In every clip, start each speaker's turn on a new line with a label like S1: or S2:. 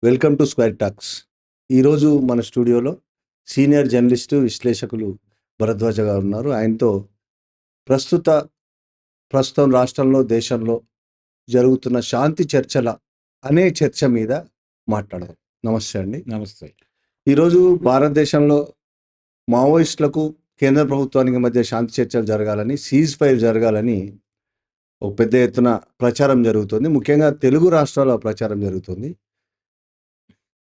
S1: Welcome to square talks. ఈరోజు మన స్టూడియోలో సీనియర్ జర్నలిస్టు, విశ్లేషకులు భరద్వాజ గారు ఉన్నారు. ఆయనతో ప్రస్తుత ప్రస్తుతం రాష్ట్రంలో, దేశంలో జరుగుతున్న శాంతి చర్చల అనే చర్చ మీద మాట్లాడదాం. నమస్తే అండి.
S2: నమస్తే.
S1: ఈరోజు భారతదేశంలో మావోయిస్టులకు కేంద్ర ప్రభుత్వానికి మధ్య శాంతి చర్చలు జరగాలని, సీజ్ ఫైర్ జరగాలని ఒక పెద్ద ఎత్తున ప్రచారం జరుగుతుంది. ముఖ్యంగా తెలుగు రాష్ట్రాల్లో ప్రచారం జరుగుతుంది.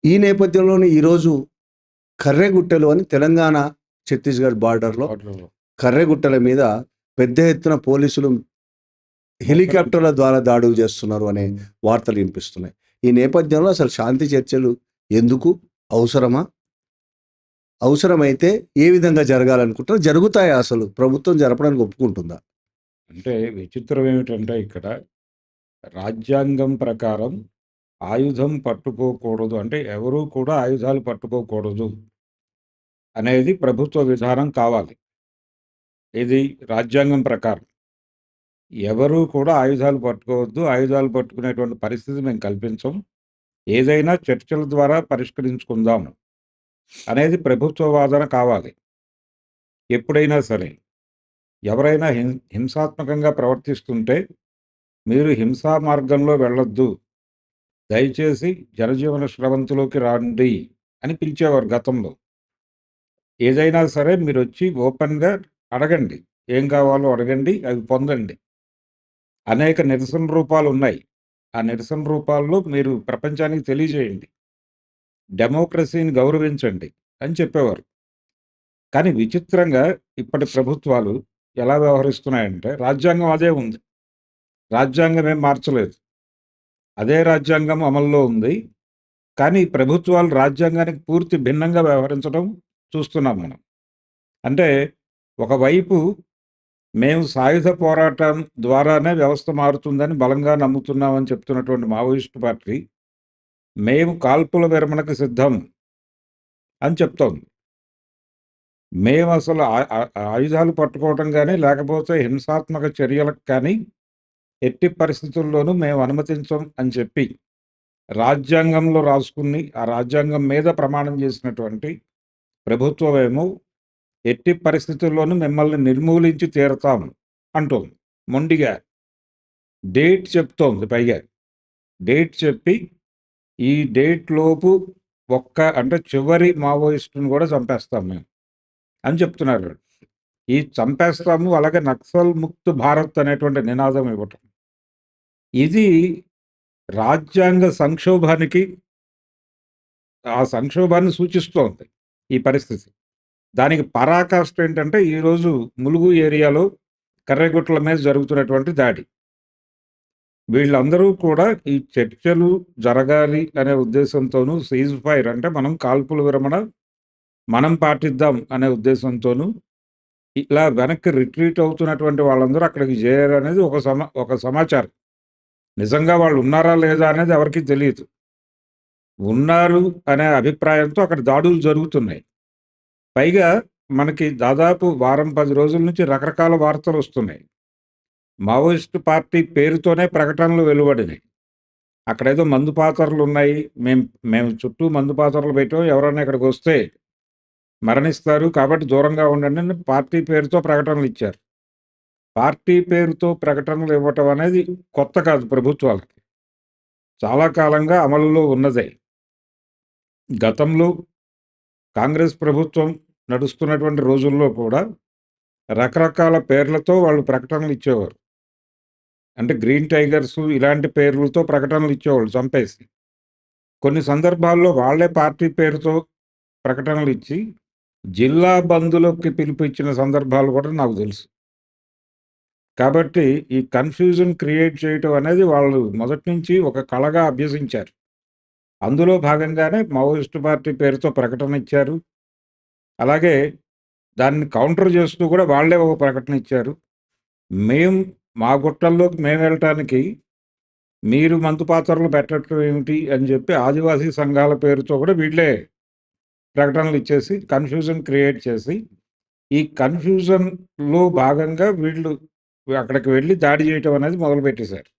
S1: ఈ నేపథ్యంలోనే ఈరోజు కర్రెగుట్టలు అని తెలంగాణ ఛత్తీస్గఢ్ బార్డర్లో కర్రెగుట్టల మీద పెద్ద ఎత్తున పోలీసులు హెలికాప్టర్ల ద్వారా దాడులు చేస్తున్నారు అనే వార్తలు వినిపిస్తున్నాయి. ఈ నేపథ్యంలో అసలు శాంతి చర్చలు ఎందుకు, అవసరమా, అవసరమైతే ఏ విధంగా జరగాలనుకుంటారు, జరుగుతాయా, అసలు ప్రభుత్వం జరపడానికి ఒప్పుకుంటుందా?
S2: అంటే విచిత్రం ఏమిటంటే ఇక్కడ రాజ్యాంగం ప్రకారం ఆయుధం పట్టుకోకూడదు, అంటే ఎవరూ కూడా ఆయుధాలు పట్టుకోకూడదు అనేది ప్రభుత్వ విధానం కావాలి. ఇది రాజ్యాంగం ప్రకారం ఎవరూ కూడా ఆయుధాలు పట్టుకోవద్దు, ఆయుధాలు పట్టుకునేటువంటి పరిస్థితి మేము కల్పించం, ఏదైనా చర్చల ద్వారా పరిష్కరించుకుందాం అనేది ప్రభుత్వ వాదన కావాలి. ఎప్పుడైనా సరే ఎవరైనా హింసాత్మకంగా ప్రవర్తిస్తుంటే మీరు హింసా మార్గంలో వెళ్ళొద్దు, దయచేసి జనజీవన స్రవంతిలోకి రండి అని పిలిచేవారు గతంలో. ఏదైనా సరే మీరు వచ్చి ఓపెన్గా అడగండి, ఏం కావాలో అడగండి, అవి పొందండి. అనేక నిరసన రూపాలు ఉన్నాయి. ఆ నిరసన రూపాల్లో మీరు ప్రపంచానికి తెలియజేయండి, డెమోక్రసీని గౌరవించండి అని చెప్పేవారు. కానీ విచిత్రంగా ఇప్పటి ప్రభుత్వాలు ఎలా వ్యవహరిస్తున్నాయంటే రాజ్యాంగం అదే ఉంది, రాజ్యాంగం ఏం మార్చలేదు, అదే రాజ్యాంగం అమల్లో ఉంది. కానీ ప్రభుత్వాలు రాజ్యాంగానికి పూర్తి భిన్నంగా వ్యవహరించడం చూస్తున్నాం మనం. అంటే ఒకవైపు మేము సాయుధ పోరాటం ద్వారానే వ్యవస్థ మారుతుందని బలంగా నమ్ముతున్నామని చెప్తున్నటువంటి మావోయిస్టు పార్టీ మేము కాల్పుల విరమణకు సిద్ధం అని చెప్తోంది. మేము అసలు ఆయుధాలు పట్టుకోవటం కానీ లేకపోతే హింసాత్మక చర్యలకు కానీ ఎట్టి పరిస్థితుల్లోనూ మేము అనుమతించం అని చెప్పి రాజ్యాంగంలో రాసుకుని ఆ రాజ్యాంగం మీద ప్రమాణం చేసినటువంటి ప్రభుత్వమేమో ఎట్టి పరిస్థితుల్లోనూ మిమ్మల్ని నిర్మూలించి తీరతాం అంటోంది. మొండిగా డేట్ చెప్తోంది. పైగా డేట్ చెప్పి ఈ డేట్ లోపు అంటే చివరి మావోయిస్టును కూడా చంపేస్తాం మేము అని చెప్తున్నారు. ఈ చంపేస్తాము, అలాగే నక్సల్ ముక్త్ భారత్ అనేటువంటి నినాదం ఇవ్వటం, ఇది రాజ్యాంగ సంక్షోభానికి, ఆ సంక్షోభాన్ని సూచిస్తోంది ఈ పరిస్థితి. దానికి పరాకాష్ట ఏంటంటే ఈరోజు ములుగు ఏరియాలో కర్రెగుట్టల మీద జరుగుతున్నటువంటి దాడి. వీళ్ళందరూ కూడా ఈ చర్చలు జరగాలి అనే ఉద్దేశంతోనూ, సీజ్ ఫైర్ అంటే మనం కాల్పుల విరమణ మనం పాటిద్దాం అనే ఉద్దేశంతోనూ ఇలా వెనక్కి రిట్రీట్ అవుతున్నటువంటి వాళ్ళందరూ అక్కడికి చేరారు అనేది ఒక సమాచారం. నిజంగా వాళ్ళు ఉన్నారా లేదా అనేది ఎవరికీ తెలియదు. ఉన్నారు అనే అభిప్రాయంతో అక్కడ దాడులు జరుగుతున్నాయి. పైగా మనకి దాదాపు వారం 10 రోజుల నుంచి రకరకాల వార్తలు వస్తున్నాయి. మావోయిస్టు పార్టీ పేరుతోనే ప్రకటనలు వెలువడినాయి. అక్కడేదో మందు పాత్రలు ఉన్నాయి, మేము చుట్టూ మందు పాత్రలు పెట్టాం, ఎవరైనా ఇక్కడికి వస్తే మరణిస్తారు కాబట్టి దూరంగా ఉండండి అని పార్టీ పేరుతో ప్రకటనలు ఇచ్చారు. పార్టీ పేరుతో ప్రకటనలు ఇవ్వటం అనేది కొత్త కాదు ప్రభుత్వాలకి, చాలా కాలంగా అమలులో ఉన్నదే. గతంలో కాంగ్రెస్ ప్రభుత్వం నడుస్తున్నటువంటి రోజుల్లో కూడా రకరకాల పేర్లతో వాళ్ళు ప్రకటనలు ఇచ్చేవారు. అంటే గ్రీన్ టైగర్స్ ఇలాంటి పేర్లతో ప్రకటనలు ఇచ్చేవాళ్ళు చంపేసి. కొన్ని సందర్భాల్లో వాళ్లే పార్టీ పేరుతో ప్రకటనలు ఇచ్చి జిల్లా బంధులోకి పిలిపించిన సందర్భాలు కూడా నాకు తెలుసు. కాబట్టి ఈ కన్ఫ్యూజన్ క్రియేట్ చేయటం అనేది వాళ్ళు మొదటి నుంచి ఒక కళగా అభ్యసించారు. అందులో భాగంగానే మావోయిస్టు పార్టీ పేరుతో ప్రకటన ఇచ్చారు. అలాగే దాన్ని కౌంటర్ చేస్తూ కూడా వాళ్లే ఒక ప్రకటన ఇచ్చారు. మా గుట్టల్లోకి మేము వెళ్ళటానికి మీరు మందు పాత్రలు పెట్టడం ఏమిటి అని చెప్పి ఆదివాసీ సంఘాల పేరుతో కూడా వీళ్ళే ప్రకటనలు ఇచ్చేసి కన్ఫ్యూజన్ క్రియేట్ చేసి, ఈ కన్ఫ్యూజన్లో భాగంగా వీళ్ళు అక్కడికి వెళ్ళి దాడి చేయటం అనేది మొదలుపెట్టేశారు.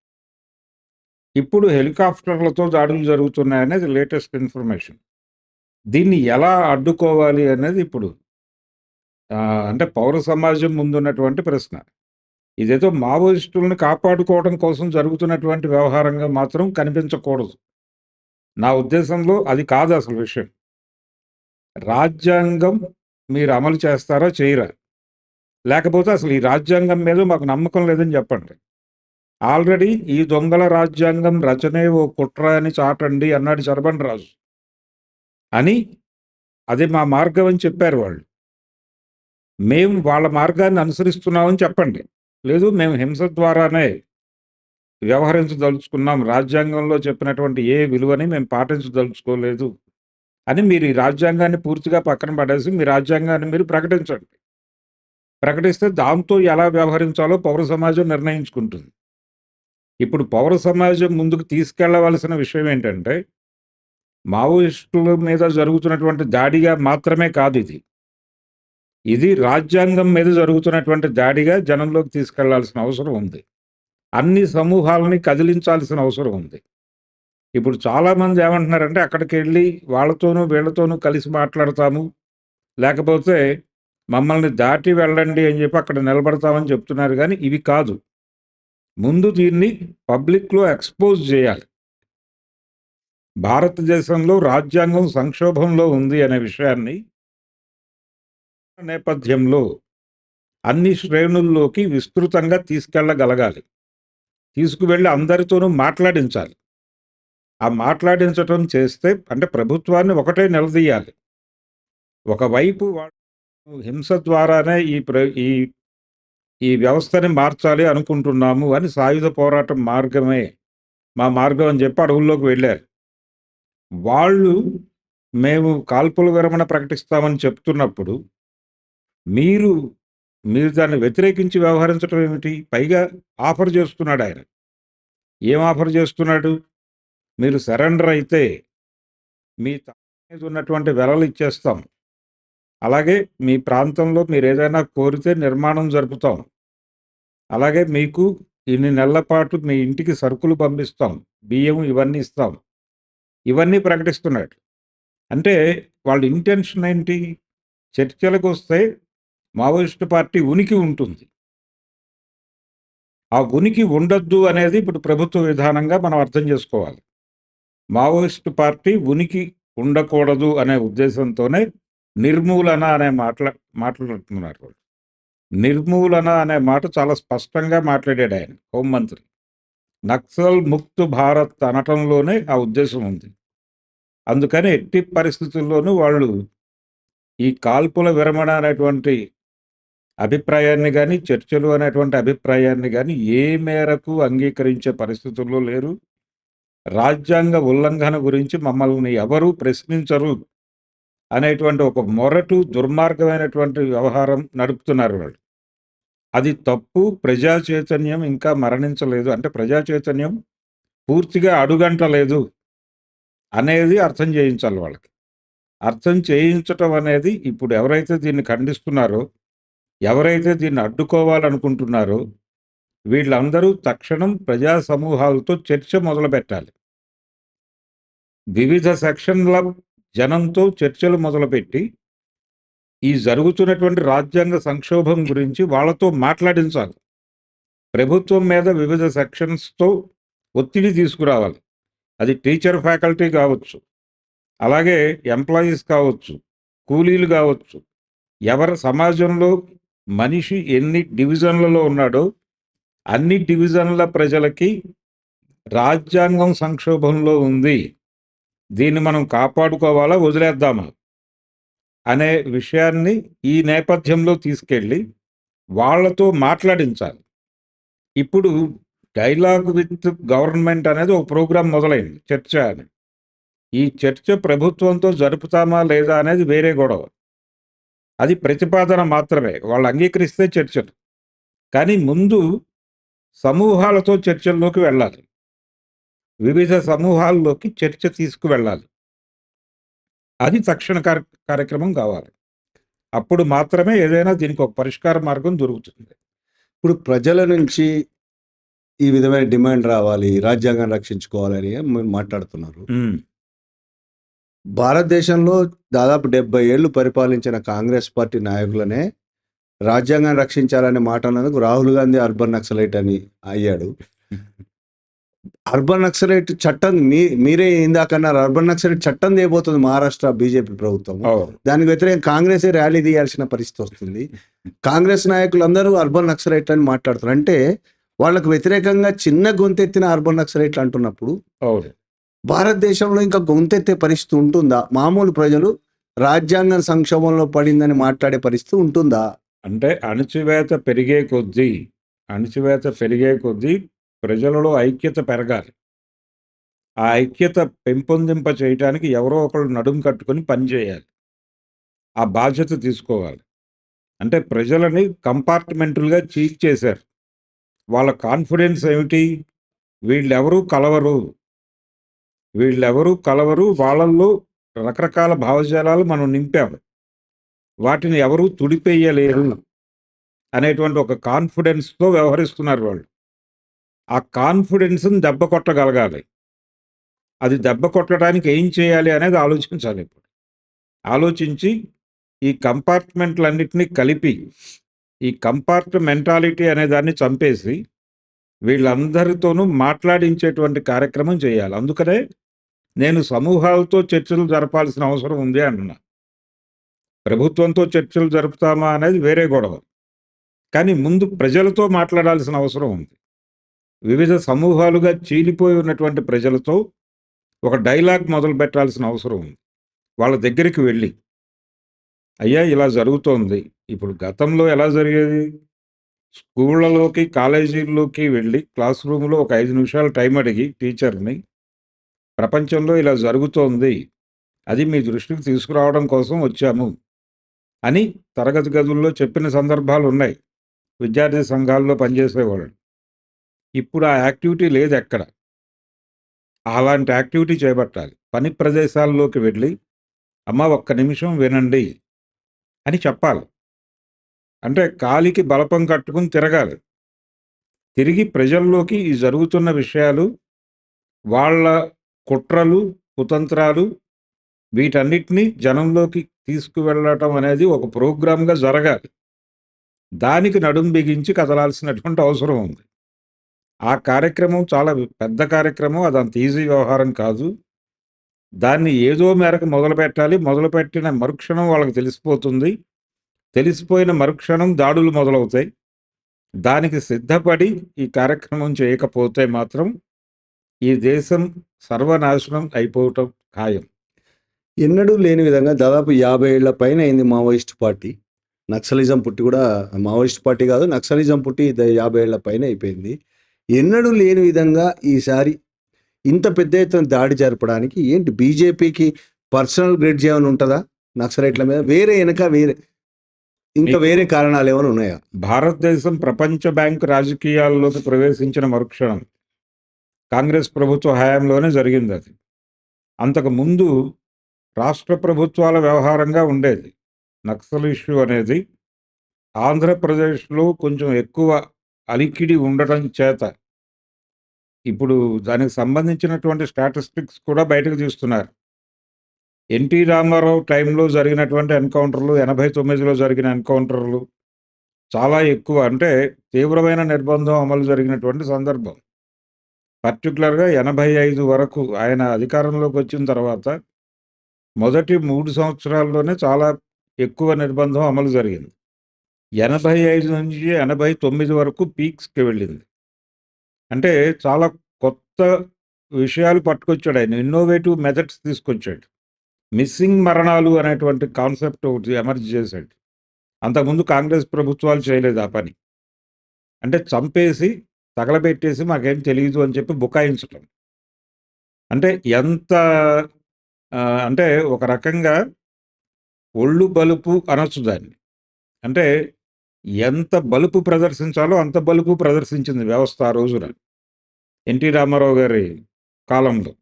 S2: ఇప్పుడు హెలికాప్టర్లతో దాడులు జరుగుతున్నాయనేది లేటెస్ట్ ఇన్ఫర్మేషన్. దీన్ని ఎలా అడ్డుకోవాలి అనేది ఇప్పుడు అంటే పౌర సమాజం ముందున్నటువంటి ప్రశ్న. ఇదేదో మావోయిస్టుల్ని కాపాడుకోవడం కోసం జరుగుతున్నటువంటి వ్యవహారంగా మాత్రం కనిపించకూడదు. నా ఉద్దేశంలో అది కాదు అసలు విషయం. రాజ్యాంగం మీరు అమలు చేస్తారా? చేయరా? లేకపోతే అసలు ఈ రాజ్యాంగం మీద మాకు నమ్మకం లేదని చెప్పండి. ఆల్రెడీ ఈ దొంగల రాజ్యాంగం రచనే ఓ కుట్ర అని చాటండి అన్నాడు చరబండరాజు. అని అది మా మార్గం అని చెప్పారు వాళ్ళు. మేము వాళ్ళ మార్గాన్ని అనుసరిస్తున్నామని చెప్పండి. లేదు మేము హింస ద్వారానే వ్యవహరించదలుచుకున్నాం. రాజ్యాంగంలో చెప్పినటువంటి ఏ విలువని మేము పాటించదలుచుకోలేదు అని మీరు ఈ రాజ్యాంగాన్ని పూర్తిగా పక్కన పడేసి మీ రాజ్యాంగాన్ని మీరు ప్రకటించండి. ప్రకటిస్తే దాంతో ఎలా వ్యవహరించాలో పౌర సమాజం నిర్ణయించుకుంటుంది. ఇప్పుడు పౌర సమాజం ముందుకు తీసుకెళ్లవలసిన విషయం ఏంటంటే, మావోయిస్టుల మీద జరుగుతున్నటువంటి దాడిగా మాత్రమే కాదు ఇది. ఇది రాజ్యాంగం మీద జరుగుతున్నటువంటి దాడిగా జనంలోకి తీసుకెళ్లాల్సిన అవసరం ఉంది. అన్ని సమూహాలని కదిలించాల్సిన అవసరం ఉంది. ఇప్పుడు చాలామంది ఏమంటున్నారంటే అక్కడికి వెళ్ళి వాళ్ళతోనూ వీళ్ళతోనూ కలిసి మాట్లాడతాము, లేకపోతే మమ్మల్ని దాటి వెళ్ళండి అని చెప్పి అక్కడ నిలబడతామని చెప్తున్నారు. కానీ ఇవి కాదు. ముందు దీన్ని పబ్లిక్లో ఎక్స్పోజ్ చేయాలి. భారతదేశంలో రాజ్యాంగం సంక్షోభంలో ఉంది అనే విషయాన్ని నేపథ్యంలో అన్ని శ్రేణుల్లోకి విస్తృతంగా తీసుకెళ్ళగలగాలి. తీసుకువెళ్ళి అందరితోనూ మాట్లాడించాలి. ఆ మాట్లాడించటం చేస్తే అంటే ప్రభుత్వాన్ని ఒకటే నిలదీయాలి. ఒకవైపు వాళ్ళు హింస ద్వారానే ఈ ఈ వ్యవస్థని మార్చాలి అనుకుంటున్నాము అని సాయుధ పోరాటం మార్గమే మా మార్గం అని చెప్పి అడవుల్లోకి వెళ్ళారు. వాళ్ళు మేము కాల్పుల విరమణ ప్రకటిస్తామని చెప్తున్నప్పుడు మీరు దాన్ని వ్యతిరేకించి వ్యవహరించడం ఏమిటి? పైగా ఆఫర్ చేస్తున్నాడు ఆయన. ఏం ఆఫర్ చేస్తున్నాడు? మీరు సరెండర్ అయితే మీ మీద ఉన్నటువంటి వెలలు ఇచ్చేస్తాం. అలాగే మీ ప్రాంతంలో మీరు ఏదైనా కోరితే నిర్మాణం జరుపుతాం. అలాగే మీకు ఇన్ని నెలల పాటు మీ ఇంటికి సరుకులు పంపిస్తాం, బియ్యం ఇవన్నీ ఇస్తాం. ఇవన్నీ ప్రకటిస్తున్నాడు. అంటే వాళ్ళ ఇంటెన్షన్ ఏంటి? చర్చలకు వస్తే మావోయిస్టు పార్టీ ఉనికి ఉంటుంది. ఆ ఉనికి ఉండొద్దు అనేది ఇప్పుడు ప్రభుత్వ విధానంగా మనం అర్థం చేసుకోవాలి. మావోయిస్టు పార్టీ ఉనికి ఉండకూడదు అనే ఉద్దేశంతోనే నిర్మూలన అనే మాట్లాడుతున్నారు వాళ్ళు. నిర్మూలన అనే మాట చాలా స్పష్టంగా మాట్లాడాడు ఆయన హోంమంత్రి. నక్సల్ ముక్త్ భారత్ అనటంలోనే ఆ ఉద్దేశం ఉంది. అందుకని ఎట్టి పరిస్థితుల్లోనూ వాళ్ళు ఈ కాల్పుల విరమణ అనేటువంటి అభిప్రాయాన్ని కానీ, చర్చలు అనేటువంటి అభిప్రాయాన్ని కానీ ఏ మేరకు అంగీకరించే పరిస్థితుల్లో లేరు. రాజ్యాంగ ఉల్లంఘన గురించి మమ్మల్ని ఎవరూ ప్రశ్నించరు అనేటువంటి ఒక మొరటు దుర్మార్గమైనటువంటి వ్యవహారం నడుపుతున్నారు వాళ్ళు. అది తప్పు. ప్రజా చైతన్యం ఇంకా మరణించలేదు, అంటే ప్రజా చైతన్యం పూర్తిగా అడుగంటలేదు అనేది అర్థం చేయించాలి వాళ్ళకి. అర్థం చేయించటం అనేది ఇప్పుడు ఎవరైతే దీన్ని ఖండిస్తున్నారో, ఎవరైతే దీన్ని అడ్డుకోవాలనుకుంటున్నారో వీళ్ళందరూ తక్షణం ప్రజా సమూహాలతో చర్చ మొదలుపెట్టాలి. వివిధ సెక్షన్ల జనంతో చర్చలు మొదలుపెట్టి ఈ జరుగుతున్నటువంటి రాజ్యాంగ సంక్షోభం గురించి వాళ్ళతో మాట్లాడించాలి. ప్రభుత్వం మీద వివిధ సెక్షన్స్తో ఒత్తిడి తీసుకురావాలి. అది టీచర్ ఫ్యాకల్టీ కావచ్చు, అలాగే ఎంప్లాయీస్ కావచ్చు, కూలీలు కావచ్చు. ఎవరి సమాజంలో మనిషి ఎన్ని డివిజన్లలో ఉన్నాడో అన్ని డివిజన్ల ప్రజలకి రాజ్యాంగం సంక్షోభంలో ఉంది, దీన్ని మనం కాపాడుకోవాలా వదిలేద్దామా అనే విషయాన్ని ఈ నేపథ్యంలో తీసుకెళ్ళి వాళ్ళతో మాట్లాడించాలి. ఇప్పుడు డైలాగ్ విత్ గవర్నమెంట్ అనేది ఒక ప్రోగ్రాం మొదలైంది, చర్చ అని. ఈ చర్చ ప్రభుత్వంతో జరుపుతామా లేదా అనేది వేరే గొడవ. అది ప్రతిపాదన మాత్రమే, వాళ్ళు అంగీకరిస్తే చర్చలు. కానీ ముందు సమూహాలతో చర్చల్లోకి వెళ్ళాలి. వివిధ సమూహాల్లోకి చర్చ తీసుకువెళ్ళాలి. అది తక్షణ కార్యక్రమం కావాలి. అప్పుడు మాత్రమే ఏదైనా దీనికి ఒక పరిష్కార మార్గం దొరుకుతుంది.
S1: ఇప్పుడు ప్రజల నుంచి ఈ విధమైన డిమాండ్ రావాలి, రాజ్యాంగాన్ని రక్షించుకోవాలని మాట్లాడుతున్నారు.
S2: ఉమ్,
S1: భారతదేశంలో దాదాపు 70 ఏళ్ళు పరిపాలించిన కాంగ్రెస్ పార్టీ నాయకులనే రాజ్యాంగాన్ని రక్షించాలనే మాట అన్నందుకు రాహుల్ గాంధీ అర్బన్ నక్సలైట్ అని అయ్యాడు. అర్బన్ నక్సలైట్ చట్టం మీరే ఇందాకన్నారు, అర్బన్ నక్సలైట్ చట్టం చేయబోతుంది మహారాష్ట్ర బీజేపీ ప్రభుత్వం.
S2: అవును.
S1: దానికి వ్యతిరేకంగా కాంగ్రెసే ర్యాలీ తీయాల్సిన పరిస్థితి వస్తుంది. కాంగ్రెస్ నాయకులందరూ అర్బన్ నక్సలైట్ అని మాట్లాడుతున్నారు. అంటే వాళ్ళకు వ్యతిరేకంగా చిన్న గొంతెత్తిన అర్బన్ నక్సలైట్లు అంటున్నప్పుడు
S2: అవును.
S1: భారతదేశంలో ఇంకా గొంతెత్తే పరిస్థితి ఉంటుందా? మామూలు ప్రజలు రాజ్యాంగం సంక్షోభంలో పడిందని మాట్లాడే పరిస్థితి ఉంటుందా?
S2: అంటే అణచివేత పెరిగే కొద్దీ ప్రజలలో ఐక్యత పెరగాలి. ఆ ఐక్యత పెంపొందింప చేయటానికి ఎవరో ఒకళ్ళు నడుం కట్టుకొని పనిచేయాలి. ఆ బాధ్యత తీసుకోవాలి. అంటే ప్రజలని కంపార్ట్మెంటులుగా చీట్ చేశారు. వాళ్ళ కాన్ఫిడెన్స్ ఏమిటి? వీళ్ళెవరూ కలవరు. వాళ్ళల్లో రకరకాల భావజాలాలు మనం నింపాము. వాటిని ఎవరూ తుడిపేయలేరు అనేటువంటి ఒక కాన్ఫిడెన్స్తో వ్యవహరిస్తున్నారు వాళ్ళు. ఆ కాన్ఫిడెన్స్ని దెబ్బ కొట్టగలగాలి. అది దెబ్బ కొట్టడానికి ఏం చేయాలి అనేది ఆలోచించాలి. ఇప్పుడు ఆలోచించి ఈ కంపార్ట్మెంట్లన్నిటినీ కలిపి ఈ కంపార్ట్మెంటాలిటీ అనే దాన్ని చంపేసి వీళ్ళందరితోనూ మాట్లాడించేటువంటి కార్యక్రమం చేయాలి. అందుకనే నేను సమూహాలతో చర్చలు జరపాల్సిన అవసరం ఉంది అంటున్నా. ప్రభుత్వంతో చర్చలు జరుపుతామా అనేది వేరే గొడవ. కానీ ముందు ప్రజలతో మాట్లాడాల్సిన అవసరం ఉంది. వివిధ సమూహాలుగా చీలిపోయి ఉన్నటువంటి ప్రజలతో ఒక డైలాగ్ మొదలు పెట్టాల్సిన అవసరం ఉంది. వాళ్ళ దగ్గరికి వెళ్ళి, అయ్యా ఇలా జరుగుతోంది. ఇప్పుడు గతంలో ఎలా జరిగేది? స్కూళ్ళలోకి, కాలేజీల్లోకి వెళ్ళి క్లాస్ రూమ్లో ఒక 5 నిమిషాలు టైం అడిగి టీచర్ని, ప్రపంచంలో ఇలా జరుగుతోంది, అది మీ దృష్టికి తీసుకురావడం కోసం వచ్చాము అని తరగతి గదుల్లో చెప్పిన సందర్భాలు ఉన్నాయి. విద్యార్థి సంఘాల్లో పనిచేసేవాళ్ళు. ఇప్పుడు ఆ యాక్టివిటీ లేదు ఎక్కడ. అలాంటి యాక్టివిటీ చేపట్టాలి. పని ప్రదేశాల్లోకి వెళ్ళి, అమ్మ ఒక్క నిమిషం వినండి అని చెప్పాలి. అంటే కాలికి బలపం కట్టుకుని తిరగాలి. తిరిగి ప్రజల్లోకి ఈ జరుగుతున్న విషయాలు, వాళ్ళ కుట్రలు, కుతంత్రాలు, వీటన్నిటినీ జనంలోకి తీసుకువెళ్ళటం అనేది ఒక ప్రోగ్రామ్గా జరగాలి. దానికి నడుం బిగించి కదలాల్సినటువంటి అవసరం ఉంది. ఆ కార్యక్రమం చాలా పెద్ద కార్యక్రమం. అదంత ఈజీ వ్యవహారం కాదు. దాన్ని ఏదో మేరకు మొదలుపెట్టాలి. మొదలుపెట్టిన మరుక్షణం వాళ్ళకి తెలిసిపోతుంది. తెలిసిపోయిన మరుక్షణం దాడులు మొదలవుతాయి. దానికి సిద్ధపడి ఈ కార్యక్రమం చేయకపోతే మాత్రం ఈ దేశం సర్వనాశనం అయిపోవటం ఖాయం.
S1: ఎన్నడూ లేని విధంగా దాదాపు 50 ఏళ్ల పైన అయింది మావోయిస్ట్ పార్టీ. నక్సలిజం పుట్టి కూడా మావోయిస్ట్ పార్టీ కాదు, నక్సలిజం పుట్టి 50 ఏళ్ల పైన అయిపోయింది. ఎన్నడూ లేని విధంగా ఈసారి ఇంత పెద్ద ఎత్తున దాడి జరపడానికి ఏంటి బీజేపీకి పర్సనల్ గ్రిడ్జ్ ఏమైనా ఉంటుందా నక్సలైట్ల మీద? వేరే కారణాలు ఏమైనా ఉన్నాయా?
S2: భారతదేశం ప్రపంచ బ్యాంకు రాజకీయాల్లోకి ప్రవేశించిన మరుక్షణం కాంగ్రెస్ ప్రభుత్వ హయాంలోనే జరిగింది అది. అంతకు ముందు రాష్ట్ర ప్రభుత్వాల వ్యవహారంగా ఉండేది. నక్సల్ ఇష్యూ అనేది ఆంధ్రప్రదేశ్లో కొంచెం ఎక్కువ అలికిడి ఉండటం చేత ఇప్పుడు దానికి సంబంధించినటువంటి స్టాటిస్టిక్స్ కూడా బయటకు తీస్తున్నారు. ఎన్టీ రామారావు టైంలో జరిగినటువంటి ఎన్కౌంటర్లు, 89లో జరిగిన ఎన్కౌంటర్లు చాలా ఎక్కువ. అంటే తీవ్రమైన నిర్బంధం అమలు జరిగినటువంటి సందర్భం. పర్టికులర్గా 85 వరకు ఆయన అధికారంలోకి వచ్చిన తర్వాత మొదటి 3 సంవత్సరాల్లోనే చాలా ఎక్కువ నిర్బంధం అమలు జరిగింది. 85 నుంచి 89 వరకు పీక్స్కి వెళ్ళింది. అంటే చాలా కొత్త విషయాలు పట్టుకొచ్చాడు ఆయన. ఇన్నోవేటివ్ మెథడ్స్ తీసుకొచ్చాడు. మిస్సింగ్ మరణాలు అనేటువంటి కాన్సెప్ట్ ఒకటి ఎమర్జ్ చేశాడు. అంతకుముందు కాంగ్రెస్ ప్రభుత్వాలు చేయలేదు ఆ పని. అంటే చంపేసి తగలబెట్టేసి మాకేం తెలియదు అని చెప్పి బుకాయించటం. అంటే ఎంత అంటే ఒక రకంగా ఒళ్ళు బలుపు అనొచ్చు దాన్ని. అంటే ఎంత బలుపు ప్రదర్శించాలో అంత బలుపు ప్రదర్శించింది వ్యవస్థ ఆ రోజున ఎన్టీ రామారావు గారి కాలంలో.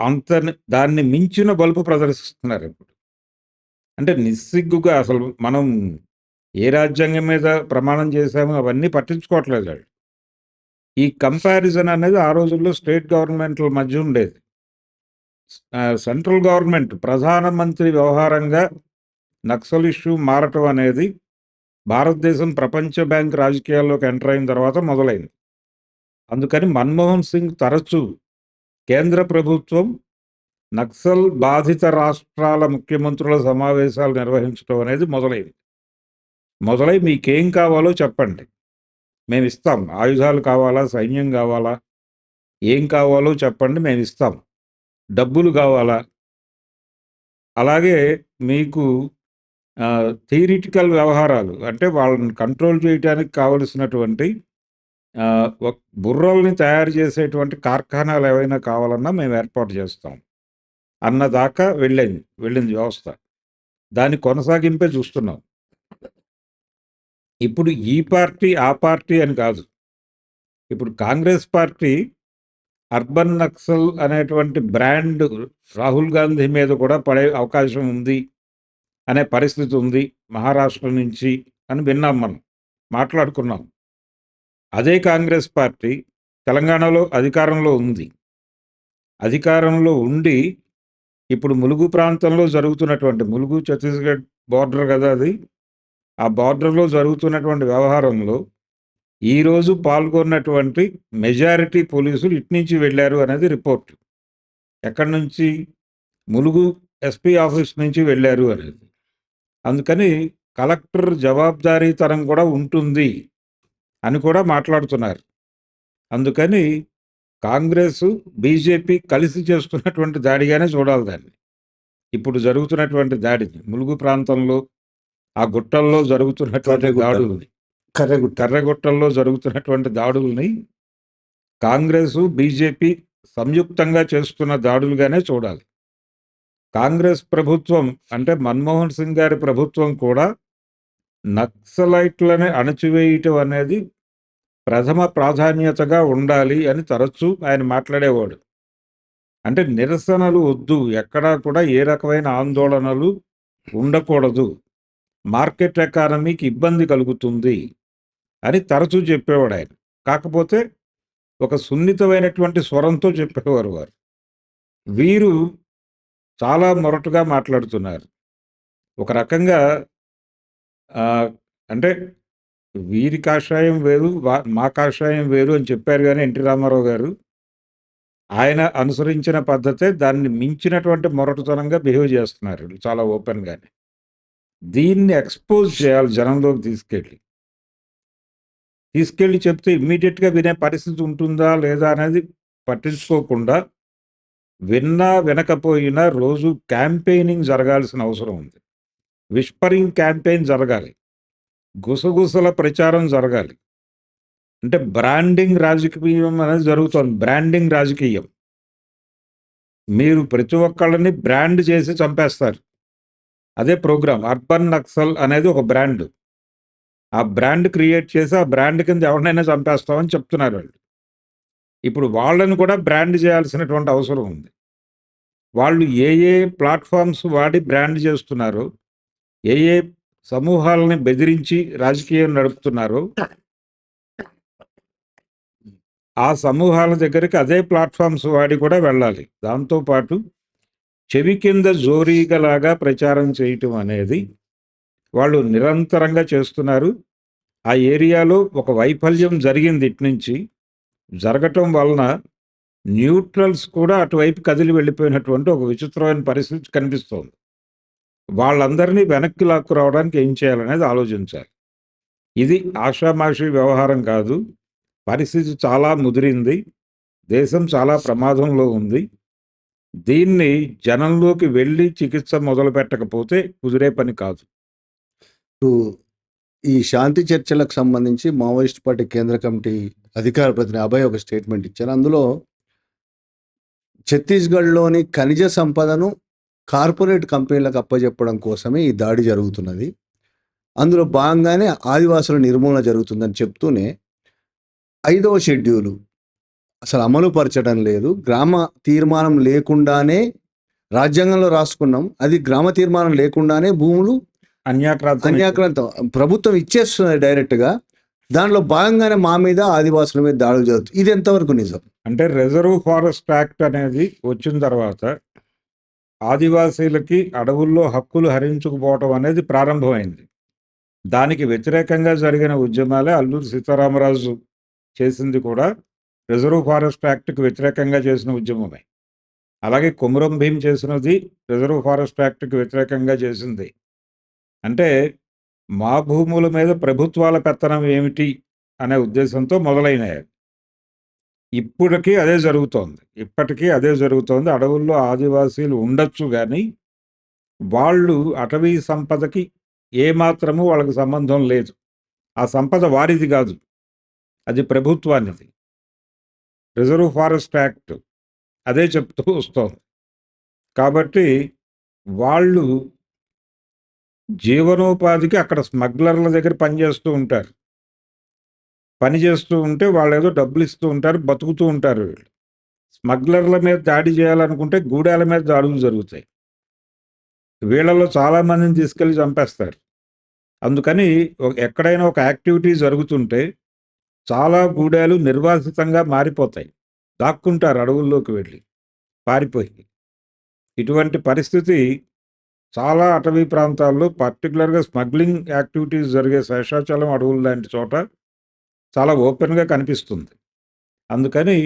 S2: అంత దాన్ని మించిన బలుపు ప్రదర్శిస్తున్నారు ఇప్పుడు. అంటే నిస్సిగ్గుగా అసలు మనం ఏ రాజ్యాంగం మీద ప్రమాణం చేశామో అవన్నీ పట్టించుకోవట్లేదు వాళ్ళు. ఈ కంపారిజన్ అనేది ఆ రోజుల్లో స్టేట్ గవర్నమెంట్ల మధ్య ఉండేది. సెంట్రల్ గవర్నమెంట్ ప్రధానమంత్రి వ్యవహారంగా నక్సల్ ఇష్యూ మారటం అనేది భారతదేశం ప్రపంచ బ్యాంక్ రాజకీయాల్లోకి ఎంటర్ అయిన తర్వాత మొదలైంది. అందుకని మన్మోహన్ సింగ్ తరచూ కేంద్ర ప్రభుత్వం నక్సల్ బాధిత రాష్ట్రాల ముఖ్యమంత్రుల సమావేశాలు నిర్వహించడం అనేది మొదలై మీకేం కావాలో చెప్పండి, మేము ఇస్తాం. ఆయుధాలు కావాలా, సైన్యం కావాలా, ఏం కావాలో చెప్పండి, మేము ఇస్తాం. డబ్బులు కావాలా, అలాగే మీకు థియరిటికల్ వ్యవహారాలు అంటే వాళ్ళని కంట్రోల్ చేయడానికి కావలసినటువంటి బుర్రల్ని తయారు చేసేటువంటి కార్ఖానాలు ఏవైనా కావాలన్నా మేము ఏర్పాటు చేస్తాం అన్నదాకా వెళ్ళింది వ్యవస్థ. దాని కొనసాగింపే చూస్తున్నాం. ఇప్పుడు ఈ పార్టీ ఆ పార్టీ అని కాదు. ఇప్పుడు కాంగ్రెస్ పార్టీ అర్బన్ నక్సల్ అనేటువంటి బ్రాండ్ రాహుల్ గాంధీ మీద కూడా పడే అవకాశం ఉంది అనే పరిస్థితి ఉంది మహారాష్ట్ర నుంచి అని విన్నాం, మనం మాట్లాడుకున్నాం. అదే కాంగ్రెస్ పార్టీ తెలంగాణలో అధికారంలో ఉంది. అధికారంలో ఉండి ఇప్పుడు ములుగు ప్రాంతంలో జరుగుతున్నటువంటి, ములుగు ఛత్తీస్గఢ్ బార్డర్ కదా అది, ఆ బార్డర్లో జరుగుతున్నటువంటి వ్యవహారంలో ఈరోజు పాల్గొన్నటువంటి మెజారిటీ పోలీసులు ఇట్నుంచి వెళ్ళారు అనేది రిపోర్ట్. ఎక్కడి నుంచి? ములుగు ఎస్పీ ఆఫీస్ నుంచి వెళ్ళారు అనేది. అందుకని కలెక్టర్ జవాబుదారీతనం కూడా ఉంటుంది అని కూడా మాట్లాడుతున్నారు. అందుకని కాంగ్రెస్ బీజేపీ కలిసి చేస్తున్నటువంటి దాడిగానే చూడాలి దాన్ని. ఇప్పుడు జరుగుతున్నటువంటి దాడిని, ములుగు ప్రాంతంలో ఆ గుట్టల్లో జరుగుతున్నటువంటి దాడుల్ని, కర్రెగుట్టల్లో జరుగుతున్నటువంటి దాడుల్ని కాంగ్రెస్ బీజేపీ సంయుక్తంగా చేస్తున్న దాడులుగానే చూడాలి. కాంగ్రెస్ ప్రభుత్వం అంటే మన్మోహన్ సింగ్ గారి ప్రభుత్వం కూడా నక్సలైట్లని అణచివేయటం అనేది ప్రథమ ప్రాధాన్యతగా ఉండాలి అని తరచూ ఆయన మాట్లాడేవాడు. అంటే నిరసనలు వద్దు, ఎక్కడా కూడా ఏ రకమైన ఆందోళనలు ఉండకూడదు, మార్కెట్ ఎకానమీకి ఇబ్బంది కలుగుతుంది అని తరచూ చెప్పేవాడు ఆయన. కాకపోతే ఒక సున్నితమైనటువంటి స్వరంతో చెప్పేవారు వారు. వీరు చాలా మొరటుగా మాట్లాడుతున్నారు. ఒక రకంగా అంటే వీరి కాషాయం వేరు, మా కాషాయం వేరు అని చెప్పారు కానీ ఎన్టీ రామారావు గారు, ఆయన అనుసరించిన పద్ధతే దాన్ని మించినటువంటి మొరటుతనంగా బిహేవ్ చేస్తున్నారు చాలా ఓపెన్గానే. దీన్ని ఎక్స్పోజ్ చేయాలి, జనంలోకి తీసుకెళ్ళి చెప్తే ఇమ్మీడియట్గా వినే పరిస్థితి ఉంటుందా లేదా అనేది పట్టించుకోకుండా, విన్నా వినకపోయినా రోజు క్యాంపెయినింగ్ జరగాల్సిన అవసరం ఉంది. విస్పరింగ్ క్యాంపెయిన్ జరగాలి, గుసగుసల ప్రచారం జరగాలి. అంటే బ్రాండింగ్ రాజకీయం అనేది జరుగుతుంది. బ్రాండింగ్ రాజకీయం, మీరు ప్రతి ఒక్కళ్ళని బ్రాండ్ చేసి చంపేస్తారు. అదే ప్రోగ్రామ్. అర్బన్ నక్సల్ అనేది ఒక బ్రాండ్. ఆ బ్రాండ్ క్రియేట్ చేసి ఆ బ్రాండ్ కింద ఎవరినైనా చంపేస్తామని చెప్తున్నారు వాళ్ళు. ఇప్పుడు వాళ్ళని కూడా బ్రాండ్ చేయాల్సినటువంటి అవసరం ఉంది. వాళ్ళు ఏ ప్లాట్ఫామ్స్ వాడి బ్రాండ్ చేస్తున్నారో, ఏ సమూహాలని బెదిరించి రాజకీయం నడుపుతున్నారో, ఆ సమూహాల దగ్గరికి అదే ప్లాట్ఫామ్స్ వాడి కూడా వెళ్ళాలి. దాంతోపాటు చెవి కింద జోరీగలాగా ప్రచారం చేయటం అనేది వాళ్ళు నిరంతరంగా చేస్తున్నారు. ఆ ఏరియాలో ఒక వైఫల్యం జరిగింది, ఇట్నుంచి జరగటం వలన న్యూట్రల్స్ కూడా అటువైపు కదిలి వెళ్ళిపోయినటువంటి ఒక విచిత్రమైన పరిస్థితి కనిపిస్తోంది. వాళ్ళందరినీ వెనక్కి లాక్కు రావడానికి ఏం చేయాలనేది ఆలోచించాలి. ఇది ఆషామాషి వ్యవహారం కాదు. పరిస్థితి చాలా ముదిరింది, దేశం చాలా ప్రమాదంలో ఉంది. దీన్ని జనంలోకి వెళ్ళి చికిత్స మొదలు పెట్టకపోతే కుదిరే పని కాదు.
S1: ఈ శాంతి చర్చలకు సంబంధించి మావోయిస్ట్ పార్టీ కేంద్ర కమిటీ అధికార ప్రతినిధి అభయ్ ఒక స్టేట్మెంట్ ఇచ్చారు. అందులో ఛత్తీస్గఢ్లోని ఖనిజ సంపదను కార్పొరేట్ కంపెనీలకు అప్పజెప్పడం కోసమే ఈ దాడి జరుగుతున్నది, అందులో భాగంగానే ఆదివాసుల నిర్మూలన జరుగుతుందని చెప్తూనే 5వ షెడ్యూలు అసలు అమలు పరచడం లేదు. గ్రామ తీర్మానం లేకుండానే రాజ్యాంగంలో రాసుకున్నాం, అది గ్రామ తీర్మానం లేకుండానే భూములు అన్యాక్రాంతం ప్రభుత్వం ఇచ్చేస్తున్నది డైరెక్ట్గా. దానిలో భాగంగానే మా మీద ఆదివాసుల మీద దాడులు జరుగుతుంది. ఇది ఎంతవరకు నిజం?
S2: అంటే రిజర్వ్ ఫారెస్ట్ యాక్ట్ అనేది వచ్చిన తర్వాత ఆదివాసీలకి అడవుల్లో హక్కులు హరించుకుపోవటం అనేది ప్రారంభమైంది. దానికి వ్యతిరేకంగా జరిగిన ఉద్యమాలే అల్లూరి సీతారామరాజు చేసింది కూడా రిజర్వ్ ఫారెస్ట్ యాక్ట్కి వ్యతిరేకంగా చేసిన ఉద్యమమే. అలాగే కొమురం భీం చేసినది రిజర్వ్ ఫారెస్ట్ యాక్ట్కి వ్యతిరేకంగా చేసింది. అంటే మా భూముల మీద ప్రభుత్వాల పెత్తనం ఏమిటి అనే ఉద్దేశంతో మొదలైనవి. ఇప్పటికీ అదే జరుగుతోంది. ఇప్పటికీ అదే జరుగుతోంది. అడవుల్లో ఆదివాసీలు ఉండొచ్చు కానీ వాళ్ళు అటవీ సంపదకి ఏమాత్రము వాళ్ళకి సంబంధం లేదు. ఆ సంపద వారిది కాదు, అది ప్రభుత్వానిది. రిజర్వ్ ఫారెస్ట్ యాక్ట్ అదే చెప్తూ వస్తోంది. కాబట్టి వాళ్ళు జీవనోపాధికి అక్కడ స్మగ్లర్ల దగ్గర పనిచేస్తూ ఉంటారు. పని చేస్తూ ఉంటే వాళ్ళు ఏదో డబ్బులు ఇస్తూ ఉంటారు, బతుకుతూ ఉంటారు వీళ్ళు. స్మగ్లర్ల మీద దాడి చేయాలనుకుంటే గూడాల మీద దాడులు జరుగుతాయి. వీళ్ళలో చాలామందిని తీసుకెళ్ళి చంపేస్తారు. అందుకని ఎక్కడైనా ఒక యాక్టివిటీ జరుగుతుంటే చాలా గూడాలు నిర్వాసితంగా మారిపోతాయి. దాక్కుంటారు అడవుల్లోకి వెళ్ళి, పారిపోయి. ఇటువంటి పరిస్థితి చాలా అటవీ ప్రాంతాల్లో, పర్టికులర్గా స్మగ్లింగ్ యాక్టివిటీస్ జరిగే శేషాచలం అడవులు లాంటి చోట చాలా ఓపెన్గా కనిపిస్తుంది. అందుకని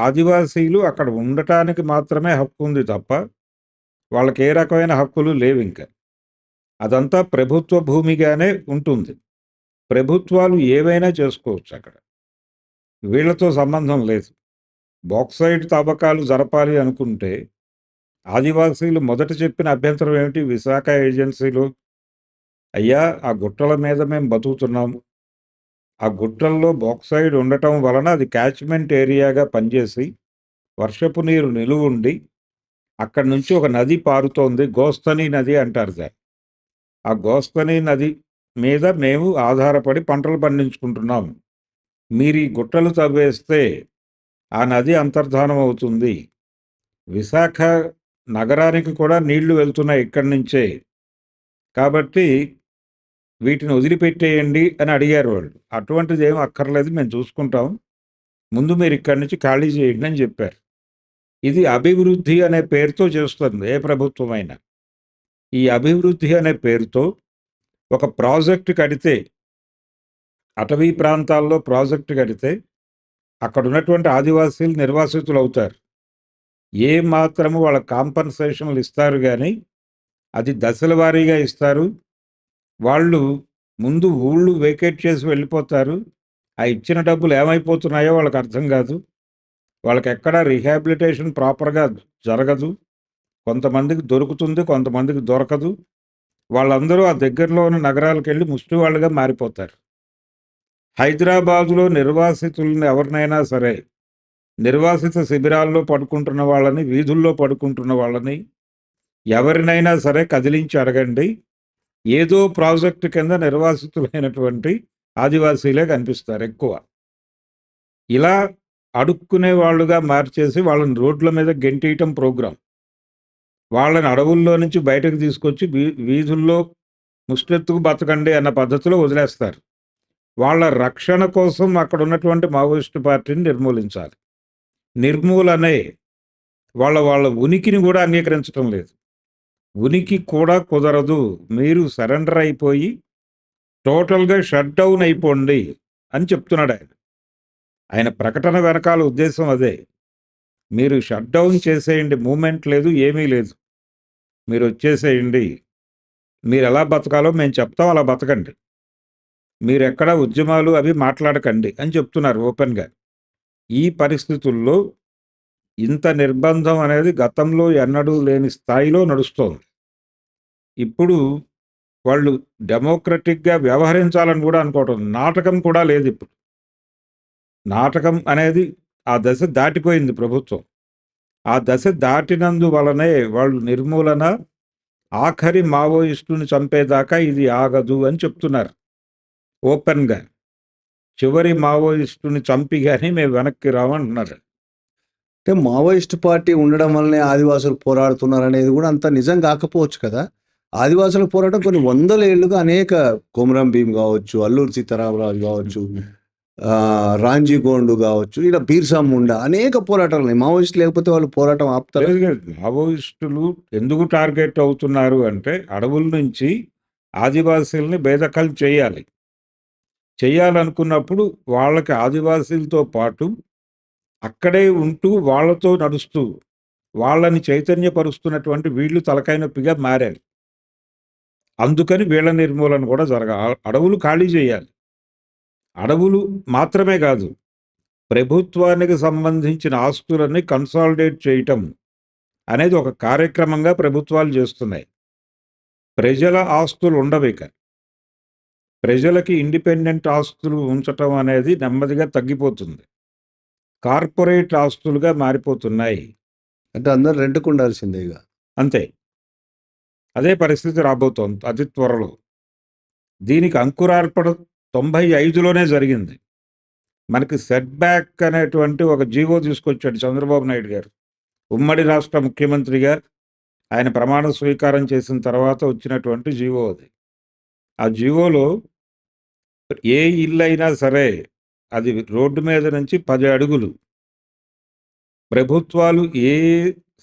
S2: ఆదివాసీలు అక్కడ ఉండటానికి మాత్రమే హక్కు ఉంది తప్ప వాళ్ళకి ఏ రకమైన హక్కులు లేవు. ఇంకా అదంతా ప్రభుత్వ భూమిగానే ఉంటుంది. ప్రభుత్వాలు ఏవైనా చేసుకోవచ్చు అక్కడ, వీళ్లతో సంబంధం లేదు. బాక్సైట్ తవ్వకాలు జరపాలి అనుకుంటే ఆదివాసీలు మొదట చెప్పిన అభ్యంతరం ఏమిటి? విశాఖ ఏజెన్సీలు, అయ్యా ఆ గుట్టల మీద మేము బతుకుతున్నాము, ఆ గుట్టల్లో బాక్సైడ్ ఉండటం వలన అది క్యాచ్మెంట్ ఏరియాగా పనిచేసి వర్షపు నీరు నిలువుండి అక్కడి నుంచి ఒక నది పారుతోంది, గోస్తని నది అంటారు దాన్ని. ఆ గోస్తని నది మీద మేము ఆధారపడి పంటలు పండించుకుంటున్నాం. మీరు ఈ గుట్టలు తవ్వేస్తే ఆ నది అంతర్ధానం అవుతుంది, విశాఖ నగరానికి కూడా నీళ్లు వెళ్తున్నాయి ఇక్కడి నుంచే, కాబట్టి వీటిని వదిలిపెట్టేయండి అని అడిగారు వాళ్ళు. అటువంటిది ఏం అక్కర్లేదు, మేము చూసుకుంటాం, ముందు మీరు ఇక్కడి నుంచి ఖాళీ చేయండి అని చెప్పారు. ఇది అభివృద్ధి అనే పేరుతో చేస్తుంది ఏ ప్రభుత్వమైనా. ఈ అభివృద్ధి అనే పేరుతో ఒక ప్రాజెక్టు కడితే, అటవీ ప్రాంతాల్లో ప్రాజెక్టు కడితే అక్కడ ఉన్నటువంటి ఆదివాసీలు నిర్వాసితులు అవుతారు. ఏ మాత్రము వాళ్ళ కాంపన్సేషన్లు ఇస్తారు కానీ అది దశల వారీగా ఇస్తారు. వాళ్ళు ముందు ఊళ్ళు వేకేట్ చేసి వెళ్ళిపోతారు. ఆ ఇచ్చిన డబ్బులు ఏమైపోతున్నాయో వాళ్ళకి అర్థం కాదు. వాళ్ళకి ఎక్కడా రీహాబిలిటేషన్ ప్రాపర్గా జరగదు. కొంతమందికి దొరుకుతుంది, కొంతమందికి దొరకదు. వాళ్ళందరూ ఆ దగ్గరలో ఉన్న నగరాలకు వెళ్ళి ముష్టి వాళ్ళుగా మారిపోతారు. హైదరాబాదులో నిర్వాసితులను ఎవరినైనా సరే, నిర్వాసిత శిబిరాల్లో పడుకుంటున్న వాళ్ళని, వీధుల్లో పడుకుంటున్న వాళ్ళని ఎవరినైనా సరే కదిలించి అడగండి, ఏదో ప్రాజెక్టు కింద నిర్వాసితులైనటువంటి ఆదివాసీలే కనిపిస్తారు ఎక్కువ. ఇలా అడుక్కునే వాళ్ళుగా మార్చేసి వాళ్ళని రోడ్ల మీద గెంటేయటం ప్రోగ్రాం. వాళ్ళని అడవుల్లో నుంచి బయటకు తీసుకొచ్చి వీధుల్లో ముష్టెత్తుకు బతకండి అన్న పద్ధతిలో వదిలేస్తారు. వాళ్ళ రక్షణ కోసం అక్కడ ఉన్నటువంటి మావోయిస్టు పార్టీని నిర్మూలించాలి. నిర్మూలనే వాళ్ళ ఉనికిని కూడా అంగీకరించడం లేదు. ఉనికి కూడా కుదరదు, మీరు సరెండర్ అయిపోయి టోటల్గా షట్ డౌన్ అయిపోండి అని చెప్తున్నాడు ఆయన. ఆయన ప్రకటన వెనకాల ఉద్దేశం అదే. మీరు షట్ డౌన్ చేసేయండి, మూమెంట్ లేదు, ఏమీ లేదు, మీరు వచ్చేసేయండి, మీరు ఎలా బతకాలో మేము చెప్తాం, అలా బతకండి, మీరు ఎక్కడ ఉద్యమాలు అవి మాట్లాడకండి అని చెప్తున్నారు ఓపెన్గా. ఈ పరిస్థితుల్లో ఇంత నిర్బంధం అనేది గతంలో ఎన్నడూ లేని స్థాయిలో నడుస్తోంది. ఇప్పుడు వాళ్ళు డెమోక్రటిక్గా వ్యవహరించాలని కూడా అనుకోవటం, నాటకం కూడా లేదు ఇప్పుడు. నాటకం అనేది ఆ దశ దాటిపోయింది ప్రభుత్వం. ఆ దశ దాటినందువలనే వాళ్ళు నిర్మూలన, ఆఖరి మావోయిస్టుని చంపేదాకా ఇది ఆగదు అని చెప్తున్నారు ఓపెన్గా. చివరి మావోయిస్టుని చంపి కానీ మేము వెనక్కి రామంటున్నారు.
S1: అంటే మావోయిస్టు పార్టీ ఉండడం వల్లనే ఆదివాసులు పోరాడుతున్నారు అనేది కూడా అంత నిజం కాకపోవచ్చు కదా. ఆదివాసుల పోరాటం కొన్ని వందల ఏళ్లుగా అనేక కొమరం భీం కావచ్చు, అల్లూరి సీతారామరాజు కావచ్చు, రాంజీ గోండు కావచ్చు, ఇలా బీర్సా ముండా అనేక పోరాటాలు ఉన్నాయి. మావోయిస్ట్ లేకపోతే వాళ్ళు పోరాటం ఆపుతారు.
S2: లేదు లేదు, మావోయిస్టులు ఎందుకు టార్గెట్ అవుతున్నారు అంటే అడవుల నుంచి ఆదివాసీలని బేదఖలు చేయాలనుకున్నప్పుడు వాళ్ళకి ఆదివాసీలతో పాటు అక్కడే ఉంటూ వాళ్ళతో నడుస్తూ వాళ్ళని చైతన్యపరుస్తున్నటువంటి వీళ్ళు తలకాయ నొప్పిగా మారారు. అందుకని వీళ్ళ నిర్మూలన కూడా అడవులు ఖాళీ చేయాలి. అడవులు మాత్రమే కాదు, ప్రభుత్వానికి సంబంధించిన ఆస్తులన్నీ కన్సాలిడేట్ చేయటం అనేది ఒక కార్యక్రమంగా ప్రభుత్వాలు చేస్తున్నాయి. ప్రజల ఆస్తులు ఉండవిక. ప్రజలకి ఇండిపెండెంట్ ఆస్తులు ఉంచటం అనేది నెమ్మదిగా తగ్గిపోతుంది. కార్పొరేట్ ఆస్తులుగా మారిపోతున్నాయి.
S1: అంటే అందరూ రెంట్కు ఉండాల్సిందే ఇక.
S2: అంతే. అదే పరిస్థితి రాబోతోంది అతి త్వరలో. దీనికి అంకురార్పణ 95లోనే జరిగింది. మనకి సెట్ బ్యాక్ అనేటువంటి ఒక జీవో తీసుకొచ్చాడు చంద్రబాబు నాయుడు గారు. ఉమ్మడి రాష్ట్ర ముఖ్యమంత్రిగా ఆయన ప్రమాణ స్వీకారం చేసిన తర్వాత వచ్చినటువంటి జీవో అది. ఆ జీవోలో ఏ ఇల్లు అయినా సరే అది రోడ్డు మీద నుంచి 10 అడుగులు ప్రభుత్వాలు ఏ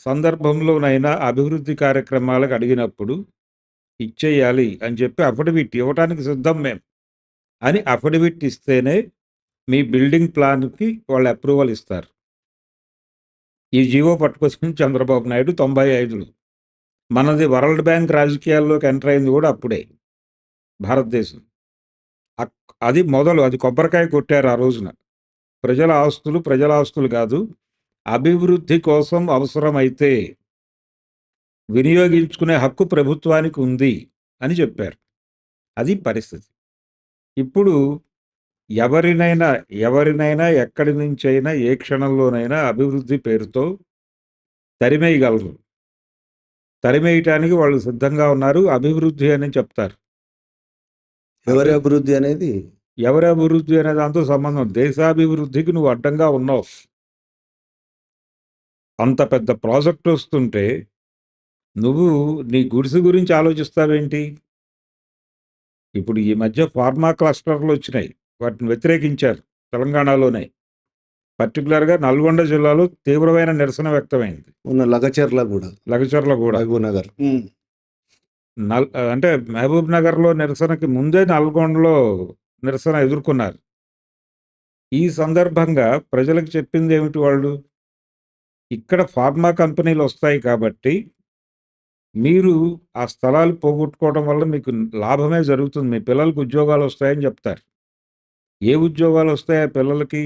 S2: సందర్భంలోనైనా అభివృద్ధి కార్యక్రమాలకు అడిగినప్పుడు ఇచ్చేయాలి అని చెప్పి అఫిడవిట్ ఇవ్వడానికి సిద్ధం మేము అని అఫిడవిట్ ఇస్తేనే మీ బిల్డింగ్ ప్లాన్కి వాళ్ళు అప్రూవల్ ఇస్తారు. ఈ జీవో పట్టుకొచ్చింది చంద్రబాబు నాయుడు 95లో. మనది వరల్డ్ బ్యాంక్ రాజకీయాల్లోకి ఎంటర్ అయింది కూడా అప్పుడే భారతదేశం. అది మొదలు, అది కొబ్బరికాయ కొట్టారు ఆ రోజున. ప్రజల ఆస్తులు కాదు, అభివృద్ధి కోసం అవసరమైతే వినియోగించుకునే హక్కు ప్రభుత్వానికి ఉంది అని చెప్పారు. అది పరిస్థితి. ఇప్పుడు ఎవరినైనా ఎక్కడి నుంచైనా ఏ క్షణంలోనైనా అభివృద్ధి పేరుతో తరిమేయగలరు. తరిమేయటానికి వాళ్ళు సిద్ధంగా ఉన్నారు. అభివృద్ధి అని చెప్తారు.
S1: ఎవరి అభివృద్ధి అనేది
S2: అనే దాంతో సంబంధం. దేశాభివృద్ధికి నువ్వు అడ్డంగా ఉన్నావు. అంత పెద్ద ప్రాజెక్ట్ వస్తుంటే నువ్వు నీ గుడిసె గురించి ఆలోచిస్తావేంటి? ఇప్పుడు ఈ మధ్య ఫార్మా క్లస్టర్లు వచ్చినాయి, వాటిని వ్యతిరేకించారు తెలంగాణలోనే. పర్టికులర్గా నల్గొండ జిల్లాలో తీవ్రమైన నిరసన వ్యక్తమైంది.
S1: లగచర్ల కూడా
S2: నగర్ అంటే మహబూబ్ నగర్లో నిరసనకి ముందే నల్గొండలో నిరసన ఎదుర్కొన్నారు. ఈ సందర్భంగా ప్రజలకు చెప్పింది ఏమిటి వాళ్ళు? ఇక్కడ ఫార్మా కంపెనీలు వస్తాయి కాబట్టి మీరు ఆ స్థలాలు పోగొట్టుకోవడం వల్ల మీకు లాభమే జరుగుతుంది, మీ పిల్లలకు ఉద్యోగాలు వస్తాయని చెప్తారు. ఏ ఉద్యోగాలు వస్తాయి ఆ పిల్లలకి?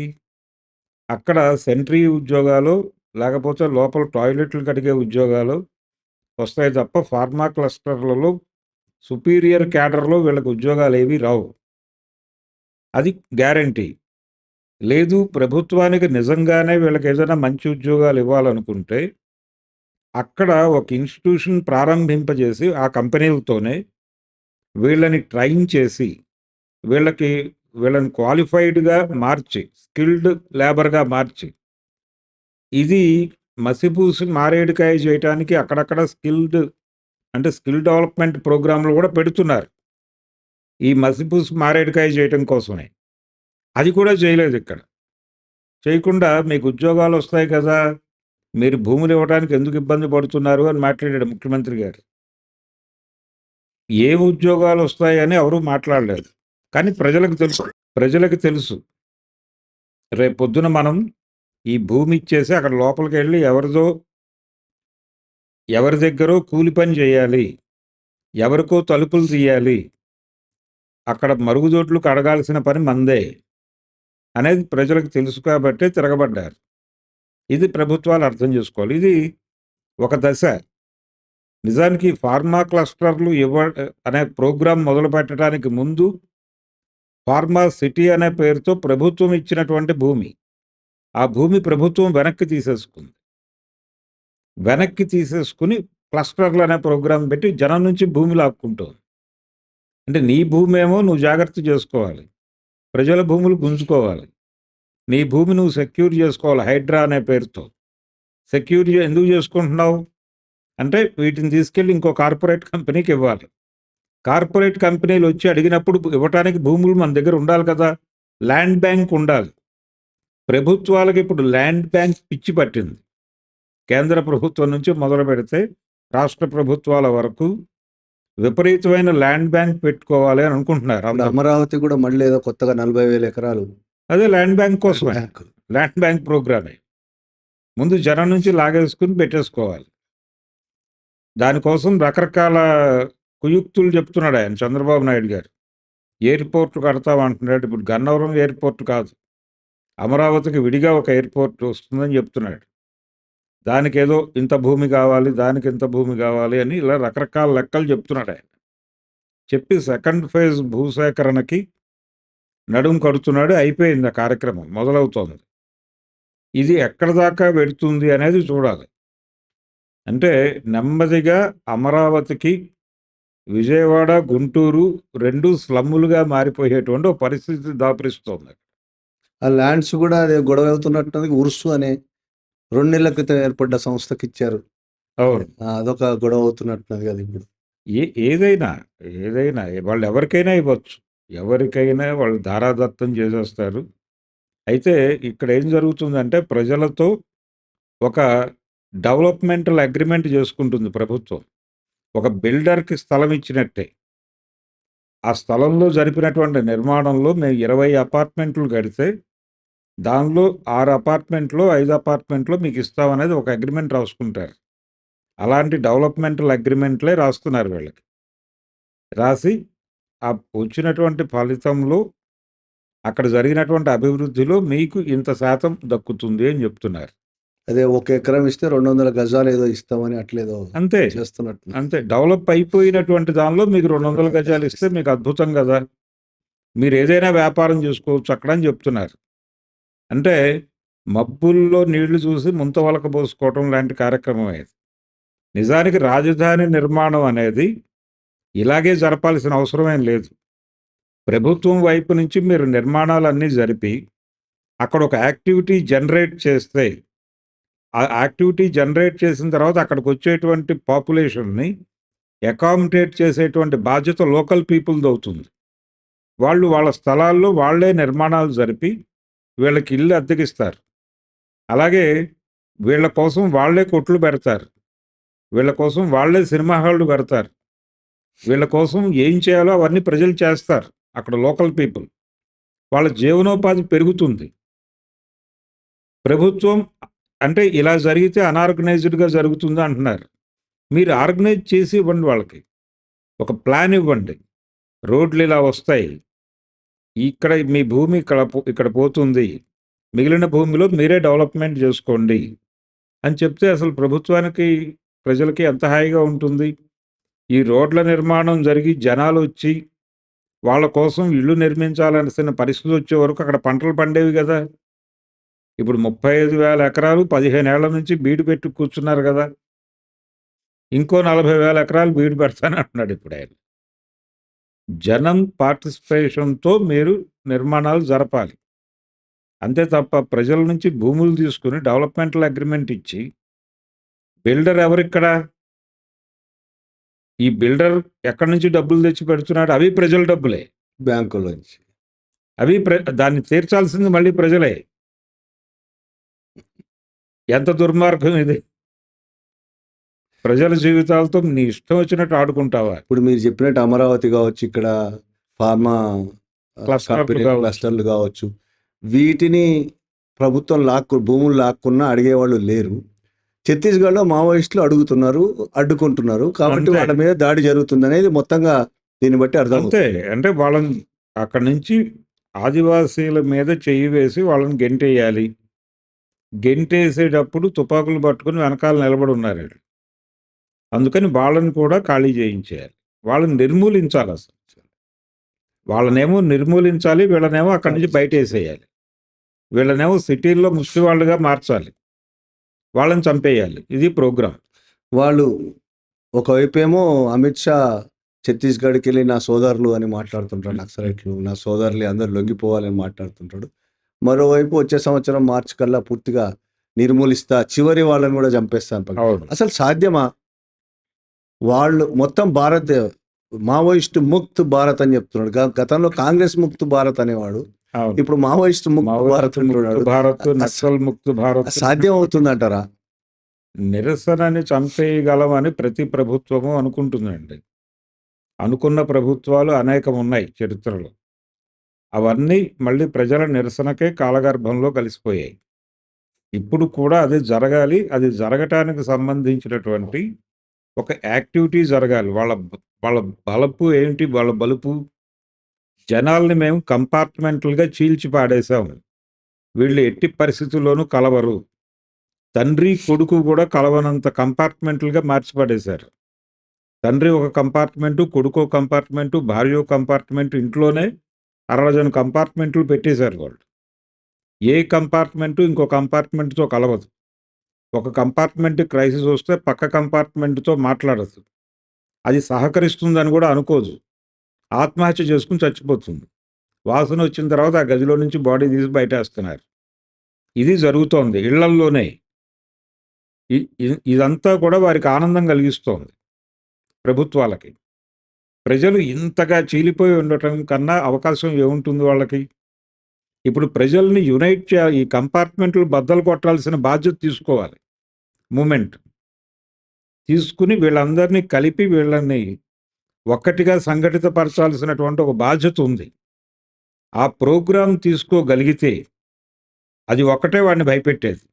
S2: అక్కడ సెంట్రీ ఉద్యోగాలు, లేకపోతే లోపల టాయిలెట్లు కడిగే ఉద్యోగాలు వస్తాయి తప్ప ఫార్మా క్లస్టర్లలో సుపీరియర్ క్యాడర్లో వీళ్ళకి ఉద్యోగాలు ఏవి రావు. అది గ్యారంటీ. లేదు, ప్రభుత్వానికి నిజంగానే వీళ్ళకి ఏదైనా మంచి ఉద్యోగాలు ఇవ్వాలనుకుంటే అక్కడ ఒక ఇన్స్టిట్యూషన్ ప్రారంభింపజేసి ఆ కంపెనీలతోనే వీళ్ళని ట్రైన్ చేసి వీళ్ళని క్వాలిఫైడ్గా మార్చి, స్కిల్డ్ లేబర్గా మార్చి, ఇది మసిపూసి మారేడుకాయ చేయడానికి అక్కడక్కడ స్కిల్ డెవలప్మెంట్ ప్రోగ్రాంలు కూడా పెడుతున్నారు ఈ మసిపూసి మారేడుకాయ చేయటం కోసమే. అది కూడా చేయలేదు. ఇక్కడ చేయకుండా మీకు ఉద్యోగాలు వస్తాయి కదా, మీరు భూములు ఇవ్వడానికి ఎందుకు ఇబ్బంది పడుతున్నారు అని మాట్లాడాడు ముఖ్యమంత్రి గారు. ఏ ఉద్యోగాలు వస్తాయని ఎవరూ మాట్లాడలేదు. కానీ ప్రజలకు తెలుసు రేపు పొద్దున మనం ఈ భూమి ఇచ్చేసి అక్కడ లోపలికి వెళ్ళి ఎవరి దగ్గరో కూలి పని చేయాలి, ఎవరికో తలుపులు తీయాలి, అక్కడ మరుగుదొడ్లు కడగాల్సిన పని మందే అనేది ప్రజలకు తెలుసు కాబట్టి తిరగబడ్డారు. ఇది ప్రభుత్వాలు అర్థం చేసుకోవాలి. ఇది ఒక దశ. నిజానికి ఫార్మా క్లస్టర్లు అనే ప్రోగ్రాం మొదలు పెట్టడానికి ముందు ఫార్మా సిటీ అనే పేరుతో ప్రభుత్వం ఇచ్చినటువంటి భూమి, ఆ భూమి ప్రభుత్వం వెనక్కి తీసేసుకుని క్లస్టర్లు అనే ప్రోగ్రాం పెట్టి జనం నుంచి భూమి లాక్కుంటుంది. అంటే నీ భూమి ఏమో నువ్వు జాగ్రత్త చేసుకోవాలి, ప్రజల భూములు గుంజుకోవాలి, నీ భూమి నువ్వు సెక్యూర్ చేసుకోవాలి హైడ్రా అనే పేరుతో. సెక్యూర్ ఎందుకు చేసుకుంటున్నావు? అంటే వీటిని తీసుకెళ్ళి ఇంకో కార్పొరేట్ కంపెనీకి ఇవ్వాలి. కార్పొరేట్ కంపెనీలు వచ్చి అడిగినప్పుడు ఇవ్వటానికి భూములు మన దగ్గర ఉండాలి కదా, ల్యాండ్ బ్యాంక్ ఉండాలి. ప్రభుత్వాలకు ఇప్పుడు ల్యాండ్ బ్యాంక్ పిచ్చి పట్టింది. కేంద్ర ప్రభుత్వం నుంచి మొదలు పెడితే రాష్ట్ర ప్రభుత్వాల వరకు విపరీతమైన ల్యాండ్ బ్యాంక్ పెట్టుకోవాలి అని అనుకుంటున్నారు
S1: ఇప్పుడు
S2: అందరూ.
S1: అమరావతి కూడా మళ్ళీ ఏదో కొత్తగా 40,000 ఎకరాలు
S2: అదే ల్యాండ్ బ్యాంక్ కోసమే,
S1: బ్యాంకు.
S2: ల్యాండ్ బ్యాంక్ ప్రోగ్రామే. ముందు జనం నుంచి లాగేసుకుని పెట్టేసుకోవాలి. దానికోసం రకరకాల కుయుక్తులు చెప్తున్నాడు ఆయన, చంద్రబాబు నాయుడు గారు. ఎయిర్పోర్ట్ కడతామంటున్నాడు. ఇప్పుడు గన్నవరం ఎయిర్పోర్ట్ కాదు, అమరావతికి విడిగా ఒక ఎయిర్పోర్ట్ వస్తుందని చెప్తున్నాడు. దానికి ఏదో ఇంత భూమి కావాలి, దానికి ఇంత భూమి కావాలి అని ఇలా రకరకాల లెక్కలు చెప్తున్నాడు ఆయన. చెప్పి సెకండ్ ఫేజ్ భూసేకరణకి నడుం కడుతున్నాడు. అయిపోయింది, ఆ కార్యక్రమం మొదలవుతోంది. ఇది ఎక్కడ దాకా వెడుతుంది అనేది చూడాలి. అంటే నెమ్మదిగా అమరావతికి విజయవాడ, గుంటూరు రెండు స్లమ్ములుగా మారిపోయేటువంటి ఒక పరిస్థితి దాపురిస్తోంది.
S1: ఆ ల్యాండ్స్ కూడా అదే గొడవ అవుతున్నట్టు ఉర్సు అనే 2 నెలల క్రితం ఏర్పడ్డ సంస్థకి ఇచ్చారు.
S2: అవును.
S1: అదొక గొడవ అవుతున్నట్టున్నది కదా ఇప్పుడు.
S2: ఏదైనా వాళ్ళు ఎవరికైనా ఇవ్వచ్చు, ఎవరికైనా వాళ్ళు ధారాదత్తం చేసేస్తారు. అయితే ఇక్కడ ఏం జరుగుతుందంటే ప్రజలతో ఒక డెవలప్మెంటల్ అగ్రిమెంట్ చేసుకుంటుంది ప్రభుత్వం. ఒక బిల్డర్కి స్థలం ఇచ్చినట్టే. ఆ స్థలంలో జరిపినటువంటి నిర్మాణంలో మేము 20 అపార్ట్మెంట్లు కడితే దానిలో 6 అపార్ట్మెంట్లో 5 అపార్ట్మెంట్లో మీకు ఇస్తామనేది ఒక అగ్రిమెంట్ రాసుకుంటారు. అలాంటి డెవలప్మెంటల్ అగ్రిమెంట్లే రాస్తున్నారు వీళ్ళకి. రాసి ఆ వచ్చినటువంటి ఫలితంలో అక్కడ జరిగినటువంటి అభివృద్ధిలో మీకు ఇంత శాతం దక్కుతుంది అని చెప్తున్నారు.
S1: అదే ఒక ఎకరం ఇస్తే 200 గజాలు ఏదో ఇస్తామని అట్లేదో
S2: అంతే
S1: చేస్తున్నట్టు.
S2: అంతే డెవలప్ అయిపోయినటువంటి దానిలో మీకు 200 గజాలు ఇస్తే మీకు అద్భుతం కదా, మీరు ఏదైనా వ్యాపారం చేసుకోవచ్చు అక్కడ అని చెప్తున్నారు. అంటే మబ్బుల్లో నీళ్లు చూసి ముంత వలక పోసుకోవటం లాంటి కార్యక్రమం అది. నిజానికి రాజధాని నిర్మాణం అనేది ఇలాగే జరపాల్సిన అవసరమేం లేదు. ప్రభుత్వం వైపు నుంచి మీరు నిర్మాణాలన్నీ జరిపి అక్కడ ఒక యాక్టివిటీ జనరేట్ చేస్తే, ఆ యాక్టివిటీ జనరేట్ చేసిన తర్వాత అక్కడికి వచ్చేటువంటి పాపులేషన్ని అకామిడేట్ చేసేటువంటి బాధ్యత లోకల్ పీపుల్ది అవుతుంది. వాళ్ళు వాళ్ళ స్థలాల్లో వాళ్ళే నిర్మాణాలు జరిపి వీళ్ళకి ఇల్లు అద్దెకిస్తారు. అలాగే వీళ్ళ కోసం వాళ్ళే కొట్లు పెడతారు, వీళ్ళ కోసం వాళ్ళే సినిమా హాళ్ళు పెడతారు, వీళ్ళ కోసం ఏం చేయాలో అవన్నీ ప్రజలు చేస్తారు. అక్కడ లోకల్ పీపుల్ వాళ్ళ జీవనోపాధి పెరుగుతుంది. ప్రభుత్వం అంటే ఇలా జరిగితే అనార్గనైజ్డ్గా జరుగుతుంది అంటున్నారు. మీరు ఆర్గనైజ్ చేసి ఇవ్వండి, వాళ్ళకి ఒక ప్లాన్ ఇవ్వండి. రోడ్లు ఇలా వస్తాయి, ఇక్కడ మీ భూమి ఇక్కడ పోతుంది, మిగిలిన భూమిలో మీరే డెవలప్మెంట్ చేసుకోండి అని చెప్తే అసలు ప్రభుత్వానికి ప్రజలకి ఎంత హాయిగా ఉంటుంది. ఈ రోడ్ల నిర్మాణం జరిగి జనాలు వచ్చి వాళ్ళ కోసం ఇళ్ళు నిర్మించాలనిసిన పరిస్థితి వచ్చే వరకు అక్కడ పంటలు పండేవి కదా. ఇప్పుడు 35,000 ఎకరాలు 15 ఏళ్ల నుంచి బీడు పెట్టి కూర్చున్నారు కదా. ఇంకో 40,000 ఎకరాలు బీడు పెడతానంటున్నాడు ఇప్పుడు ఆయన. జనం పార్టిసిపేషన్తో మీరు నిర్మాణాలు జరపాలి. అంతే తప్ప ప్రజల నుంచి భూములు తీసుకుని డెవలప్మెంటల్ అగ్రిమెంట్ ఇచ్చి బిల్డర్ ఎవరిక్కడ, ఈ బిల్డర్ ఎక్కడి నుంచి డబ్బులు తెచ్చి పెడుతున్నాడు, అవి ప్రజల డబ్బులే,
S1: బ్యాంకులోంచి
S2: అవి దాన్ని తీర్చాల్సింది మళ్ళీ ప్రజలే. ఎంత దుర్మార్గం ఇది. ప్రజల జీవితాలతో నీ ఇష్టం వచ్చినట్టు ఆడుకుంటావా.
S1: ఇప్పుడు మీరు చెప్పినట్టు అమరావతి కావచ్చు, ఇక్కడ ఫార్మా క్లస్టర్లు కావచ్చు, వీటిని ప్రభుత్వం భూములు లాక్కున్నా అడిగేవాళ్ళు లేరు. ఛత్తీస్గఢ్లో మావోయిస్టులు అడ్డుకుంటున్నారు కాబట్టి వాళ్ళ మీద దాడి జరుగుతుంది అనేది మొత్తంగా దీన్ని బట్టి అర్థం.
S2: అంతే, అంటే వాళ్ళని అక్కడి నుంచి ఆదివాసీల మీద చెయ్యి వేసి వాళ్ళని గెంటేయాలి. గెంటేసేటప్పుడు తుపాకులు పట్టుకుని వెనకాల నిలబడి ఉన్నారు. అందుకని వాళ్ళని కూడా ఖాళీ చేయించేయాలి, వాళ్ళని నిర్మూలించాలి. అసలు వాళ్ళనేమో నిర్మూలించాలి, వీళ్ళనేమో అక్కడి నుంచి బయట వేసేయాలి, వీళ్ళనేమో సిటీల్లో ముష్టి వాళ్ళుగా మార్చాలి, వాళ్ళని చంపేయాలి. ఇది ప్రోగ్రాం.
S1: వాళ్ళు ఒకవైపు ఏమో అమిత్ షా ఛత్తీస్గఢ్కి వెళ్ళి నా సోదరులు అని మాట్లాడుతుంటాడు, నక్సలైట్లు నా సోదరులు అందరు లొంగిపోవాలని మాట్లాడుతుంటాడు. మరోవైపు వచ్చే సంవత్సరం మార్చి కల్లా పూర్తిగా నిర్మూలిస్తా, చివరి వాళ్ళని కూడా చంపేస్తాను. అసలు సాధ్యమా? వాళ్ళు మొత్తం భారత్ మావోయిస్ట్ ముక్త్ భారత్ అని చెప్తున్నాడు. గతంలో కాంగ్రెస్ ముక్త్ భారత్ అనేవాడు,
S2: అవును.
S1: ఇప్పుడు మావోయిస్ట్ ముక్త్ భారత్
S2: మావోయిస్ట్ ముక్త్
S1: అంటున్నాడు.
S2: భారత్, నక్సల్ ముక్త్ భారత్.
S1: సాధ్యం అవుతుందంటారా?
S2: నిరసనని చంపేయగలమని ప్రతి ప్రభుత్వము అనుకుంటుందండి. అనుకున్న ప్రభుత్వాలు అనేకం ఉన్నాయి చరిత్రలో. అవన్నీ మళ్ళీ ప్రజల నిరసనకే కాలగర్భంలో కలిసిపోయాయి. ఇప్పుడు కూడా అది జరగాలి. అది జరగటానికి సంబంధించినటువంటి ఒక యాక్టివిటీ జరగాలి. వాళ్ళ బలపు ఏంటి? వాళ్ళ బలుపు జనాల్ని మేము కంపార్ట్మెంట్లుగా చీల్చి పాడేశాం. వీళ్ళు ఎట్టి పరిస్థితుల్లోనూ కలవరు. తండ్రి, కొడుకు కూడా కలవనంత కంపార్ట్మెంట్లుగా మార్చి పడేశారు. తండ్రి ఒక కంపార్ట్మెంటు, కొడుకో కంపార్ట్మెంటు, భార్యో కంపార్ట్మెంటు, ఇంట్లోనే అరడజను కంపార్ట్మెంట్లు పెట్టేశారు వాళ్ళు. ఏ కంపార్ట్మెంటు ఇంకో కంపార్ట్మెంట్‌తో కలవదు. ఒక కంపార్ట్మెంట్ క్రైసిస్ వస్తే పక్క కంపార్ట్మెంట్‌తో మాట్లాడదు. అది సహకరిస్తుందని కూడా అనుకోదు. ఆత్మహత్య చేసుకొని చచ్చిపోతుంది. వాసన వచ్చిన తర్వాత ఆ గదిలో నుంచి బాడీ తీసి బయటేస్తున్నారు. ఇది జరుగుతోంది ఇళ్లల్లోనే. ఇదంతా కూడా వారికి ఆనందం కలిగిస్తోంది ప్రభుత్వాలకి. ప్రజలు ఇంతగా చీలిపోయి ఉండటం కన్నా అవకాశం ఏముంటుంది వాళ్ళకి? ఇప్పుడు ప్రజల్ని యునైట్ చేయాలి. ఈ కంపార్ట్మెంట్లు బద్దలు కొట్టాల్సిన బాధ్యత తీసుకోవాలి మూమెంట్. తీసుకుని వీళ్ళందరినీ కలిపి వీళ్ళని ఒక్కటిగా సంఘటితపరచాల్సినటువంటి ఒక బాధ్యత ఉంది. ఆ ప్రోగ్రాం తీసుకోగలిగితే అది ఒక్కటే వాడిని భయపెట్టేది.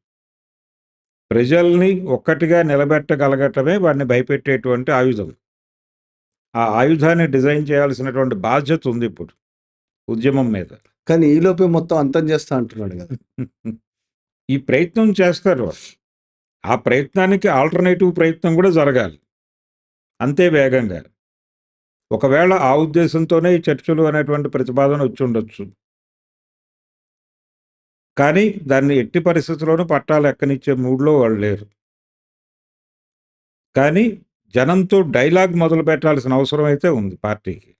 S2: ప్రజల్ని ఒక్కటిగా నిలబెట్టగలగటమే వాడిని భయపెట్టేటువంటి ఆయుధం. ఆ ఆయుధాన్ని డిజైన్ చేయాల్సినటువంటి బాధ్యత ఉంది ఇప్పుడు ఉద్యమం మీద.
S1: కానీ ఈలోపే మొత్తం అంతం చేస్తా అంటున్నాడు కదా.
S2: ఈ ప్రయత్నం చేస్తారు. ఆ ప్రయత్నానికి ఆల్టర్నేటివ్ ప్రయత్నం కూడా జరగాలి అంతే వేగంగా. ఒకవేళ ఆ ఉద్దేశంతోనే ఈ చర్చలు అనేటువంటి ప్రతిపాదన వచ్చి ఉండొచ్చు. కానీ దాన్ని ఎట్టి పరిస్థితుల్లోనూ పట్టాలు ఎక్కనిచ్చే మూడ్లో వాళ్ళు లేరు. కానీ జనంతో డైలాగ్ మొదలు పెట్టాల్సిన అవసరం అయితే ఉంది పార్టీకి.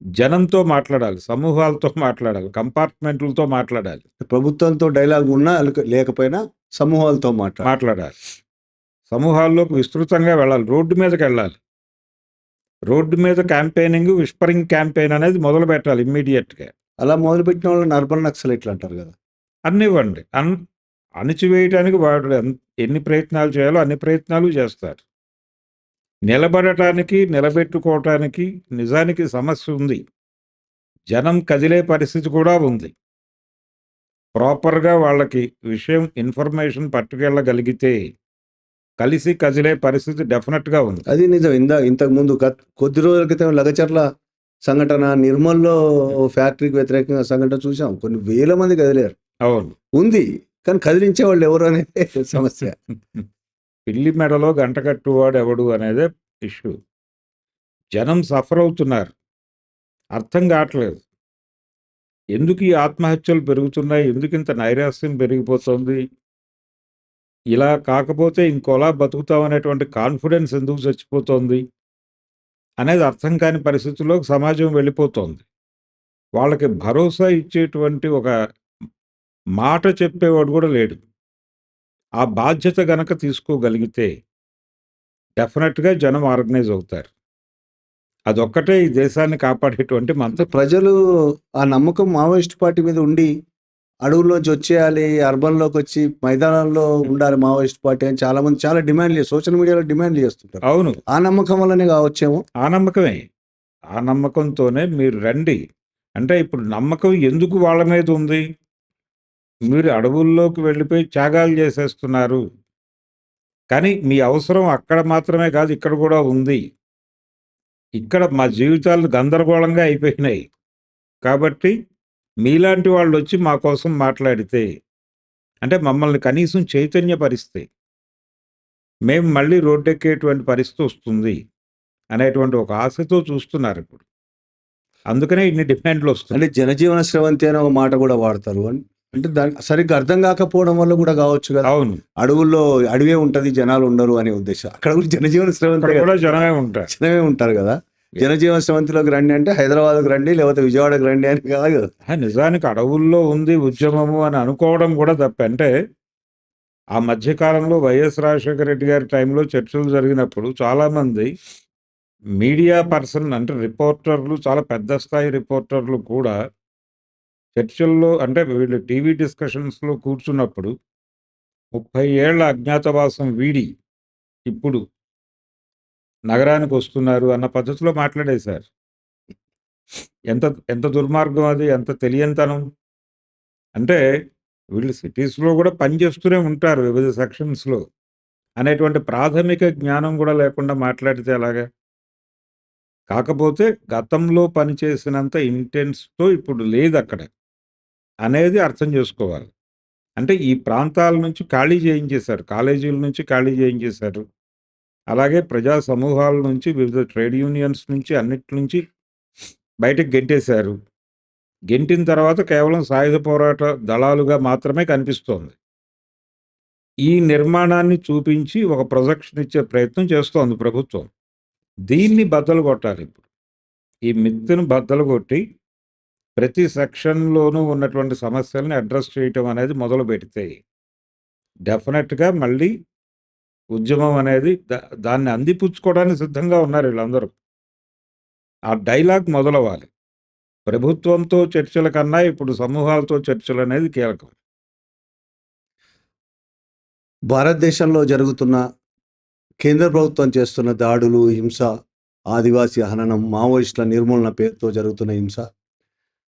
S2: జనంతో మాట్లాడాలి, సమూహాలతో మాట్లాడాలి, కంపార్ట్మెంట్లతో మాట్లాడాలి.
S1: ప్రభుత్వంతో డైలాగ్ ఉన్నా లేకపోయినా సమూహాలతో
S2: మాట్లాడాలి. సమూహాల్లోకి విస్తృతంగా వెళ్ళాలి, రోడ్డు మీదకి వెళ్ళాలి. రోడ్డు మీద క్యాంపెయినింగ్, విస్పరింగ్ క్యాంపెయిన్ అనేది మొదలు పెట్టాలి ఇమ్మీడియట్గా.
S1: అలా మొదలుపెట్టిన వాళ్ళని అర్బన్ నక్సలైట్లు అంటారు కదా.
S2: అన్నివ్వండి, అణిచివేయటానికి వాడు ఎన్ని ప్రయత్నాలు చేయాలో అన్ని ప్రయత్నాలు చేస్తారు. నిలబడటానికి, నిలబెట్టుకోవటానికి నిజానికి సమస్య ఉంది. జనం కదిలే పరిస్థితి కూడా ఉంది. ప్రాపర్గా వాళ్ళకి విషయం ఇన్ఫర్మేషన్ పట్టుకెళ్ళగలిగితే కలిసి కదిలే పరిస్థితి డెఫినెట్గా ఉంది.
S1: అది నిజం. ఇంతకుముందు కొద్ది రోజుల క్రితం లగచర్ల సంఘటన, నిర్మల్లో ఫ్యాక్టరీకి వ్యతిరేకంగా సంఘటన చూసాం. కొన్ని వేల మంది కదిలేరు.
S2: అవును,
S1: ఉంది. కానీ కదిలించే వాళ్ళు ఎవరు అనేది సమస్య.
S2: పిల్లి మెడలో గంట కట్టువాడు ఎవడు అనేదే ఇష్యూ. జనం సఫర్ అవుతున్నారు, అర్థం కావట్లేదు. ఎందుకు ఈ ఆత్మహత్యలు పెరుగుతున్నాయి? ఎందుకు ఇంత నైరాస్యం పెరిగిపోతుంది? ఇలా కాకపోతే ఇంకోలా బతుకుతామనేటువంటి కాన్ఫిడెన్స్ ఎందుకు చచ్చిపోతుంది అనేది అర్థం కాని పరిస్థితుల్లో సమాజం వెళ్ళిపోతుంది. వాళ్ళకి భరోసా ఇచ్చేటువంటి ఒక మాట చెప్పేవాడు కూడా లేడు. ఆ బాధ్యత గనక తీసుకోగలిగితే డెఫినెట్గా జనం ఆర్గనైజ్ అవుతారు. అదొక్కటే ఈ దేశాన్ని కాపాడేటువంటి మంత్రం.
S1: ప్రజలు ఆ నమ్మకం మావోయిస్ట్ పార్టీ మీద ఉండి అడవుల్లోంచి వచ్చేయాలి, అర్బన్లోకి వచ్చి మైదానాల్లో ఉండాలి మావోయిస్ట్ పార్టీ అని చాలా మంది చాలా డిమాండ్ సోషల్ మీడియాలో డిమాండ్ చేస్తుంటారు.
S2: అవును,
S1: ఆ నమ్మకం వల్లనే కావచ్చేమో.
S2: ఆ నమ్మకమే. ఆ నమ్మకంతోనే మీరు రండి అంటే, ఇప్పుడు నమ్మకం ఎందుకు వాళ్ళ మీద ఉంది? మీరు అడవుల్లోకి వెళ్ళిపోయి త్యాగాలు చేసేస్తున్నారు. కానీ మీ అవసరం అక్కడ మాత్రమే కాదు, ఇక్కడ కూడా ఉంది. ఇక్కడ మా జీవితాలు గందరగోళంగా అయిపోయినాయి. కాబట్టి మీలాంటి వాళ్ళు వచ్చి మా కోసం మాట్లాడితే, అంటే మమ్మల్ని కనీసం చైతన్యపరిస్తే మేము మళ్ళీ రోడ్డెక్కేటువంటి పరిస్థితి వస్తుంది అనేటువంటి ఒక ఆశతో చూస్తున్నారు ఇప్పుడు. అందుకనే ఇన్ని డిమాండ్లు వస్తాయి.
S1: అంటే జనజీవన స్రవంతి అనే ఒక మాట కూడా వాడతారు. అంటే దానికి సరిగ్గా అర్థం కాకపోవడం వల్ల కూడా కావచ్చు కదా.
S2: అవును,
S1: అడవుల్లో అడవే ఉంటది, జనాలు ఉండరు అనే ఉద్దేశం. అక్కడ కూడా జనజీవన స్రవంతి
S2: కూడా జనమే ఉంటారు.
S1: జనమే ఉంటారు కదా. జనజీవన స్రవంతిలోకి రండి అంటే హైదరాబాద్కి రండి, లేకపోతే విజయవాడకి రండి అని కాదు కదా.
S2: నిజానికి అడవుల్లో ఉంది ఉద్యమము అని అనుకోవడం కూడా తప్ప. అంటే ఆ మధ్య కాలంలో వైఎస్ రాజశేఖర రెడ్డి గారి టైంలో చర్చలు జరిగినప్పుడు చాలామంది మీడియా పర్సన్ అంటే రిపోర్టర్లు, చాలా పెద్ద స్థాయి రిపోర్టర్లు కూడా చర్చల్లో అంటే వీళ్ళు టీవీ డిస్కషన్స్‌లో కూర్చున్నప్పుడు 30 ఏళ్ల అజ్ఞాతవాసం వీడి ఇప్పుడు నగరానికొస్తున్నారు అన్న పద్ధతిలో మాట్లాడేశారు. ఎంత ఎంత దుర్మార్గం అది! ఎంత తెలియనితనం! అంటే వీళ్ళు సిటీస్‌లో గూడా పని చేస్తూనే ఉంటారు వివిధ సెక్షన్స్‌లో అనేటువంటి ప్రాథమిక జ్ఞానం గూడా లేకుండా మాట్లాడితే ఎలాగా? కాకపోతే గతంలో పనిచేసినంత ఇంటెన్స్‌తో ఇప్పుడు లేదక్కడ అనేది అర్థం జేసుకోవాలి. అంటే ఈ ప్రాంతాల నుంచి ఖాళీ చేయించేశారు. కాలేజీల నుంచి ఖాళీ చేయించేశారు. అలాగే ప్రజా సమూహాల నుంచి, వివిధ ట్రేడ్ యూనియన్స్ నుంచి, అన్నిటి నుంచి బయటకి గెంటేశారు. గెంటిన తర్వాత కేవలం సాయుధ పోరాట దళాలుగా మాత్రమే కనిపిస్తోంది. ఈ నిర్మాణాన్ని చూపించి ఒక ప్రొజెక్షన్ ఇచ్చే ప్రయత్నం చేస్తోంది ప్రభుత్వం. దీన్ని బద్దలు కొట్టాలిప్పుడు. ఈ మిత్తును బద్దలు కొట్టి ప్రతి సెక్షన్‌లోనూ ఉన్నటువంటి సమస్యల్ని అడ్రెస్ చేయటం అనేది మొదలుపెడితే డెఫినెట్‌గా మళ్ళీ ఉద్యమం అనేది దాన్ని అందిపుచ్చుకోవడానికి సిద్ధంగా ఉన్నారు వీళ్ళందరూ. ఆ డైలాగ్ మొదలవ్వాలి. ప్రభుత్వంతో చర్చల కన్నా ఇప్పుడు సమూహాలతో చర్చలనేది కీలకం.
S1: భారతదేశంలో జరుగుతున్న కేంద్ర ప్రభుత్వం చేస్తున్న దాడులు, హింస, ఆదివాసీ హననం, మావోయిస్టుల నిర్మూలన పేరుతో జరుగుతున్న హింస.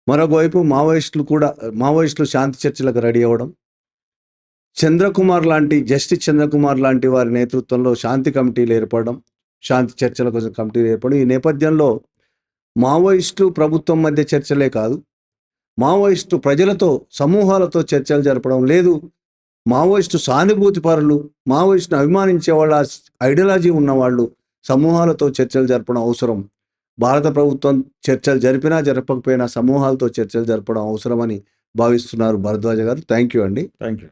S1: మరొకవైపు మావోయిస్టులు శాంతి చర్చలకు రెడీ అవ్వడం. జస్టిస్ చంద్రకుమార్ లాంటి వారి నేతృత్వంలో శాంతి కమిటీలు ఏర్పడడం, శాంతి చర్చల కోసం కమిటీలు ఏర్పడడం. ఈ నేపథ్యంలో మావోయిస్టులు ప్రభుత్వం మధ్య చర్చలే కాదు, మావోయిస్టు ప్రజలతో, సమూహాలతో చర్చలు జరపడం లేదు. మావోయిస్టు సానుభూతి పరులు, మావోయిస్టును అభిమానించే వాళ్ళ ఐడియాలజీ ఉన్నవాళ్ళు సమూహాలతో చర్చలు జరపడం అవసరం. భారత ప్రభుత్వం చర్చలు జరిపినా జరపకపోయినా సమూహాలతో చర్చలు జరపడం అవసరమని భావిస్తున్నారు భరద్వాజ గారు. థ్యాంక్ యూ అండి.
S2: Thank you.